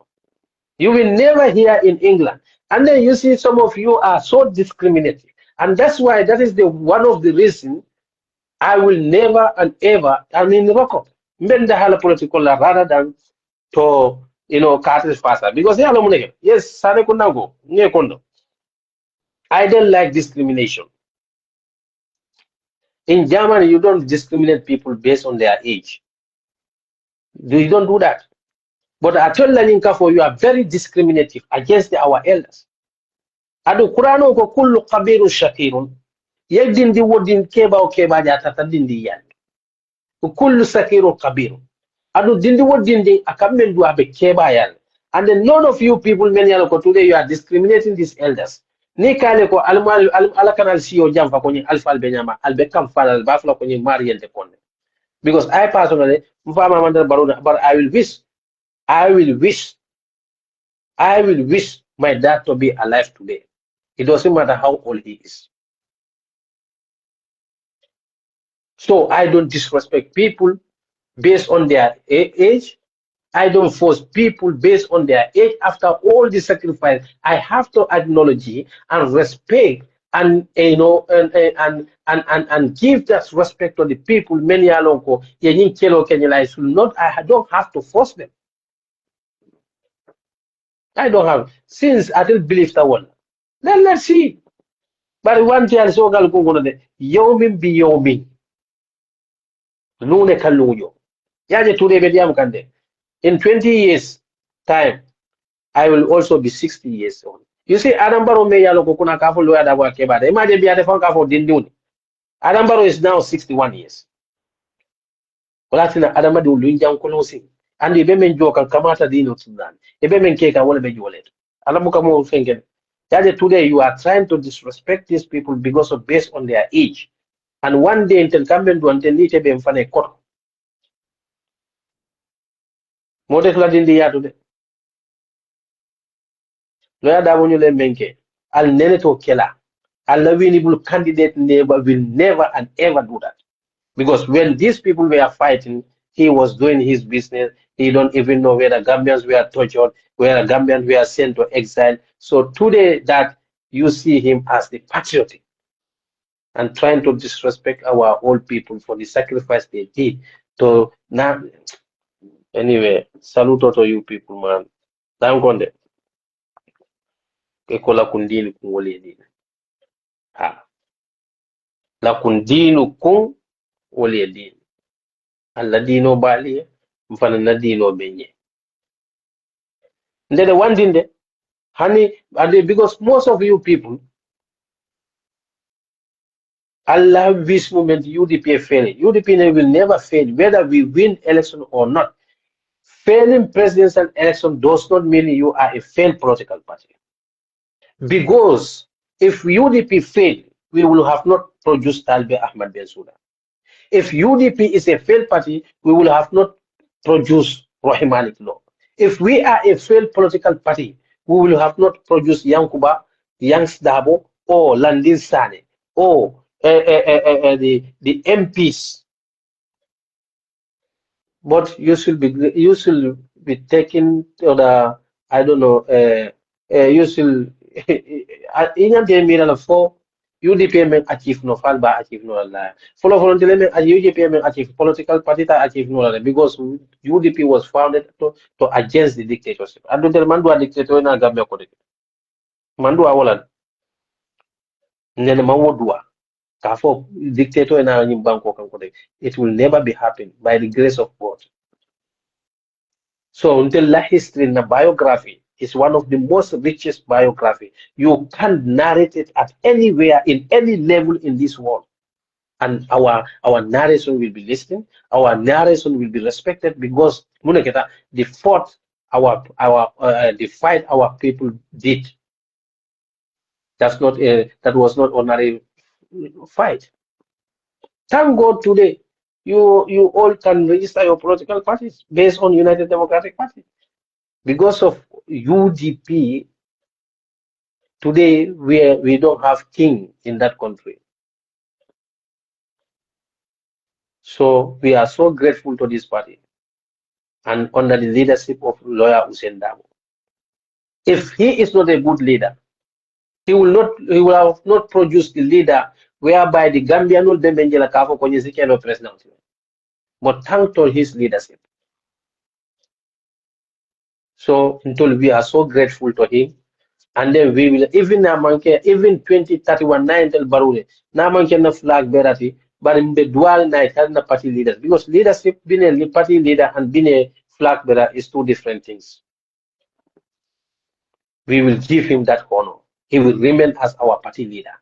You will never hear in England. And then you see some of you are so discriminating. And that's why that is the one of the reasons I will never and ever, I mean, rock up. Mbenda hala political rather than to, Carter's faster. Because yes, Sane Kundago, Nye Kondo. I don't like discrimination. In Germany, you don't discriminate people based on their age. You don't do that. But I tell Laninka for you are very discriminative against our elders. Adu Qur'anu ko kullu qabiru shakirun. Yegdindi wodin keba o keba jata tadindi yan. Kullu sakiru qabiru. Adu dindi wodindi akamen du abe keba yan. And then none of you people many ko today you are discriminating these elders. Ni kale ko alakanal siyo jamfa kwenye alfa albenyama albekam fala albafla kwenye mariente konde. Because I personally mfama mandar baruna but I will wish my dad to be alive today. It doesn't matter how old he is. So I don't disrespect people based on their age. I don't force people based on their age. After all the sacrifice, I have to acknowledge and respect and and give that respect to the people. Many alonko yenyin kelo kenyala. I should not. I don't have to force them. I don't have since I don't believe that one. Then let's see. But one thing I saw gal ko ngono de yomin bi yomin lune kaluyo. Yaje today be diam kande. In 20 years time, I will also be 60 years old. You see, Adambaro me yalo kuna kafo lawyer da wa kebada. Imagine be ate fon kafo dinduni. Adambaro is now 61 years. Walatina Adama du lunjang kolosi. And ibe men joka kamata dino Sudan. Ibe men keka wala be jolet. Alamuka mo fengen. That today you are trying to disrespect these people because of based on their age. And one day until kamben do until nite be mfane koto. Mote kula dindi ya today. Lawyer da wonyule menke. Al nene to kela. A winnable candidate never will never and ever do that. Because when these people were fighting, he was doing his business. He don't even know where the Gambians were tortured, where the Gambians were sent to exile. So today that you see him as the patriotic and trying to disrespect our old people for the sacrifice they did. So now, anyway, salute to you people, man. Thank God. Ekola kundini kungole dini. Ha. La kundinu kung wole dini. Allah dino bali mfana na dino benye. Then the one thing there, honey, and because most of you people, Allah this moment UDP failing. UDP will never fail, whether we win election or not. Failing presidential election does not mean you are a failed political party. Because if UDP failed, we will have not produced Talbe Ahmad Bensouda. If UDP is a failed party, we will have not produced Rahimanic law. If we are a failed political party, we will have not produced Yankuba, Yanks Dabo, or Landin Sane, or the MPs. But you should be taking to the, I don't know, you should in the middle of four. UDP men achieve no falba achieve no la. Follow men UDP men achieve political party ta achieve no la because UDP was founded to against the dictatorship. And the mandu a dictator na Gambia ko de. Mandu a wala. Nene mawodua. Kafo dictator na nyimbanko kan ko de. It will never be happen by the grace of God. So until la history na biography is one of the most richest biography. You can't narrate it at anywhere in any level in this world. And our narration will be listened, our narration will be respected because the fought the fight our people did. That was not ordinary fight. Thank God today you all can register your political parties based on United Democratic Party. Because of UDP, today we don't have king in that country. So we are so grateful to this party and under the leadership of lawyer Hussein Dabo. If he is not a good leader, he will have not produced the leader whereby the Gambian will be Benjela Kafo Konyezikelo president. But thanks to his leadership. So until we are so grateful to him, and then we will even 2031 9 tel barule na manke na flag berati but in the dual night has na party leaders because leadership being a party leader and being a flag bearer is two different things. We will give him that honor. He will remain as our party leader.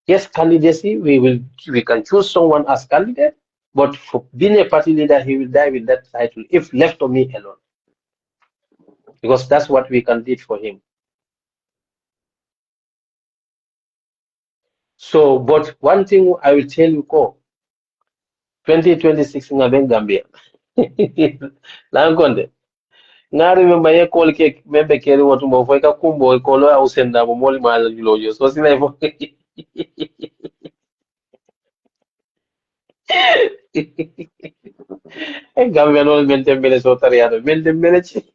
Yes, candidacy we can choose someone as candidate, but for being a party leader, he will die with that title if left to me alone. Because that's what we can do for him. So, but one thing I will tell you, 2026 in Gambia. Langonde. Now remember ye call cake member carry what mo for ka kumbo ko lo ausenda mo moli mal loyo. So sina fo. Gambia non mente bene sotariato, mente bene ci.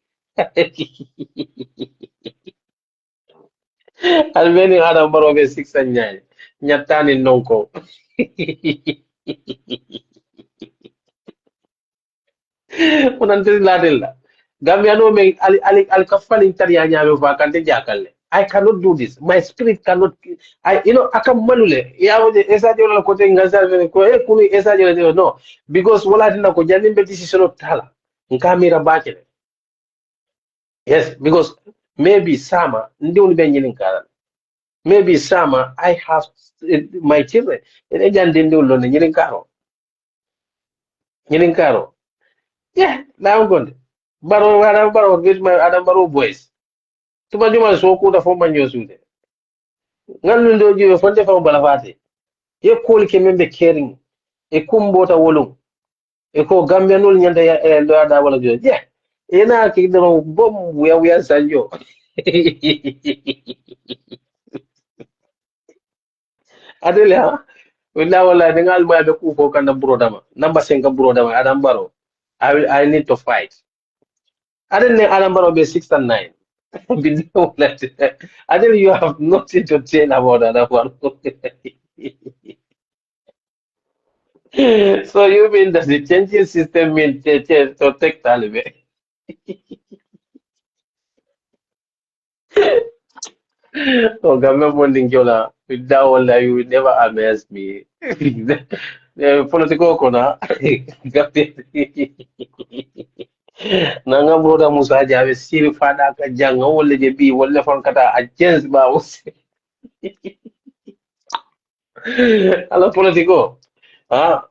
Almeno Adam Barrow be 6 and 9. Nyattani nonko. Unantiri ladilla. Gambia no me ali kafal intari anyame fa kante jakalle. I cannot do this. My spirit cannot. Akam manule. Ya wode esa jola ko te ngasa ko kuni esa jola no because wala dina ko janin be decision of tala. Nkamira bakele. Yes, because maybe Sama ndi uni be nyinin kala. Maybe Sama I have my children. Ene jande ndi ulo ne nyinin karo. Nyinin karo. Yeah, now I'm going. Baro Adam Baro with my Adam Baro boys. Tuba juma so ko da fo man yo sude. Ngal ndo jiwe fonde fa balafati. Ye kol ke membe caring. E kumbota wolum. E ko Gambia nul nyanda ya ndo ada wala jo. Yeah. Ena ki do bom we sanjo. Adele ha. Wala dengal ma be ku ko kan brodama. Number 5 brodama Adam Baro. I need to fight. I didn't know Adam Baro be 6 and 9. I tell you have nothing to tell about that one. So you mean that the changing system means to take Taliban? Oh, government bonding Jola, with that one, you will never amaze me. The political corner. Nanga broda Musa Jawe siri fada ka janga wala je bi wala fan kata against ba wose. Hello politico. Ah,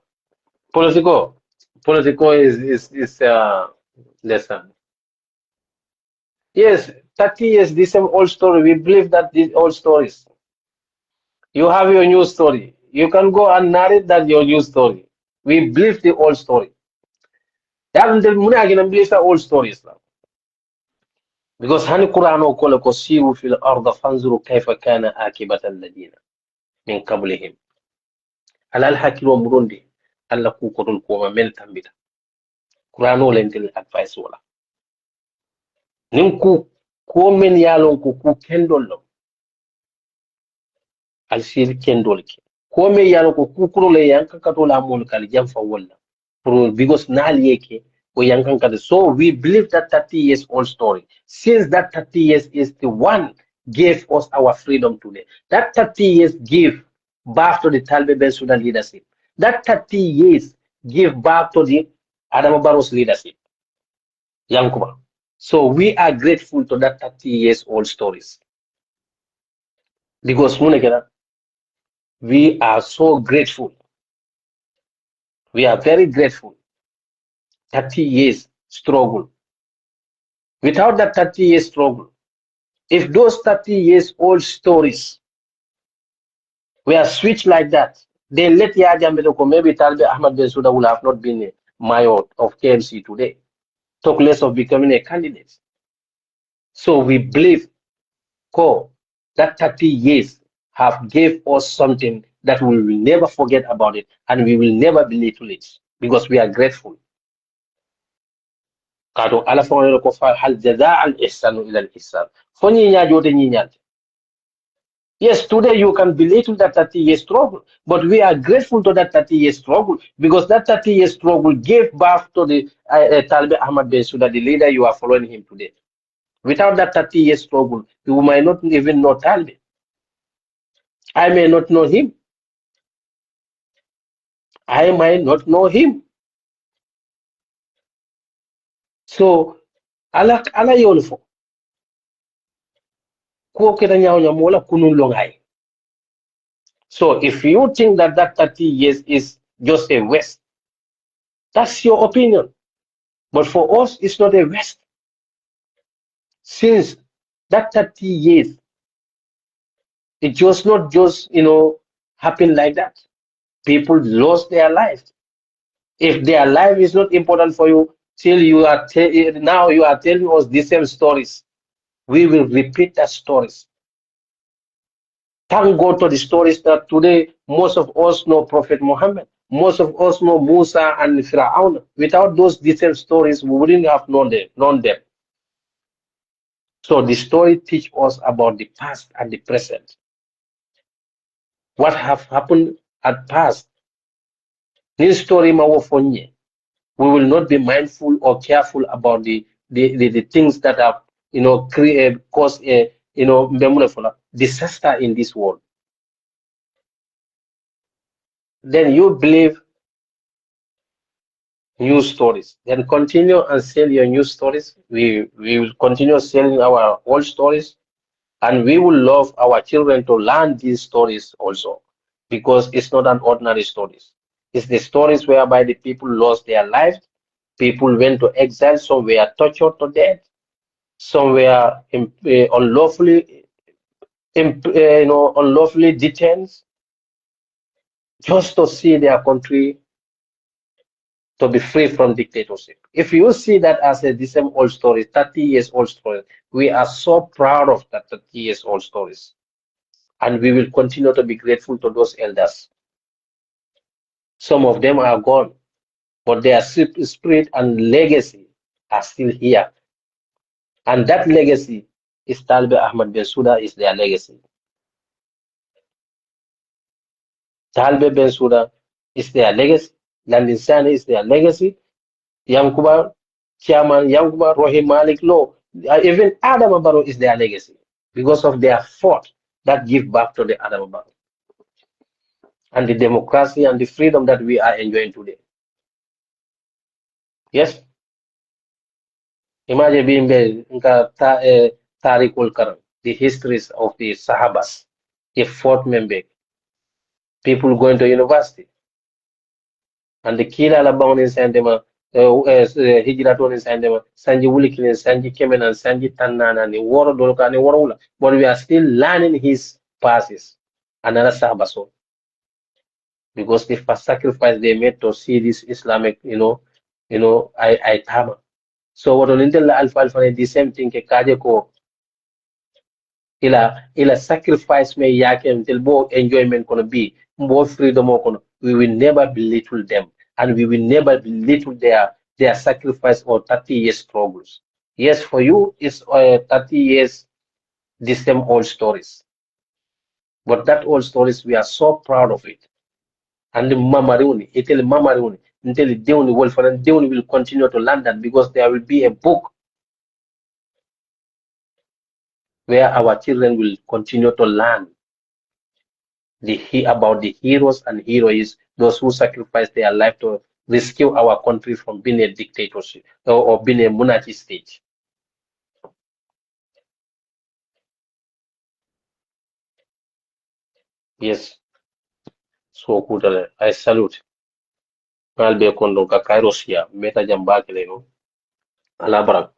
politico. Politico is lesson. Yes, 30 years, the same old story. We believe that these old stories. You have your new story. You can go and narrate that your new story. We believe the old story. That until muna agina believe the old stories now. Because hani Quran o kola ko siru fil arda fanzuru kayfa kana akibata alladina min qablihim. Alal hakilo murundi alla ku kodol ko ma men tambita. Quran o lentil advice wala. Nin ko men yalon ku kendol lo. Alsir kendol ke. Ko me yalon ko kuro le yanka katola mol kal jamfa wala. Because Nalieke or Yankankade. So we believe that 30 years old story. Since that 30 years is the one gave us our freedom today. That 30 years give back to the Talbe Ben Sudan leadership. That 30 years give back to the Adam Barrow's leadership. Yankuba. So we are grateful to that 30 years old stories. Because we are so grateful. We are very grateful. 30 years struggle. Without that 30 years struggle, if those 30 years old stories were switched like that, then let Yahya Mbedoko, maybe Talbe Ahmad Bensouda would have not been a mayor of KMC today, talk less of becoming a candidate. So we believe that 30 years have gave us something that we will never forget about it and we will never belittle it because we are grateful. Kato ala fawne ko fa hal jazaa al ihsanu ila al ihsan. Fonyi nyajote nyi nyante. Yes, today you can belittle that 30 years struggle, but we are grateful to that 30 years struggle because that 30 years struggle gave birth to the Talbe Ahmad Bensouda, the leader you are following him today. Without that 30 years struggle, you might not even know Talbe. I may not know him. I might not know him. So, ala yolfo. Ko keda nyaw nyamola kunun longai. So if you think that that 30 years is just a waste, that's your opinion. But for us, it's not a waste. Since that 30 years, it just not just, happen like that. People lost their lives. If their life is not important for you, till now you are telling us the same stories. We will repeat that stories. Thank God to the stories that today most of us know Prophet Muhammad. Most of us know Musa and Fir'aun. Without those detailed stories, we wouldn't have known them. So the story teach us about the past and the present. What have happened at past. This story mawofonye. We will not be mindful or careful about the things that have create cause a disaster in this world. Then you believe news stories. Then continue and sell your news stories. We will continue selling our old stories, and we will love our children to learn these stories also, because it's not an ordinary stories. It's the stories whereby the people lost their lives, people went to exile, some were tortured to death, some were unlawfully detained just to see their country to be free from dictatorship. If you see that as the same old story, 30 years old story, we are so proud of that 30 years old stories. And we will continue to be grateful to those elders. Some of them are gone, but their spirit and legacy are still here. And that legacy is Talbe Ahmad Bensouda is their legacy. Talbe Bensouda is their legacy. Landin Sane is their legacy. Yankuba, Chairman Yankuba, Rohim Malik Law, even Adam Barrow is their legacy because of their thought that give back to the Adam Barrow and the democracy and the freedom that we are enjoying today. Yes? Imagine being Tariq Karam, the histories of the Sahabas, the fourth member, people going to university, and the killer Labon in Sandema, Hijraton in Sandema, Sanji Wulikin, Sanji Kemen, and Sanji Tanan, and the War of Doloka and the Warula. But we are still learning his passes, another Sahabaso, because the first sacrifice they made to see this Islamic, I Tama. So what on Intel Alpha the same thing, Kajeko, ila sacrifice me yake until more enjoyment gonna be, more freedom gonna. We will never belittle them, and we will never belittle their sacrifice or 30 years struggles. Yes, for you it's 30 years the same old stories, but that old stories we are so proud of it. And the Mamaruni, until Mamaruni, until the Deuni Wolfer and Deuni will continue to learn that, because there will be a book where our children will continue to learn about the heroes and heroes, those who sacrificed their life to rescue our country from being a dictatorship or being a monarchy state. Yes, so good. I salute. I'll be a kondo ka Kairos here, meta jambaki leno. Alabra.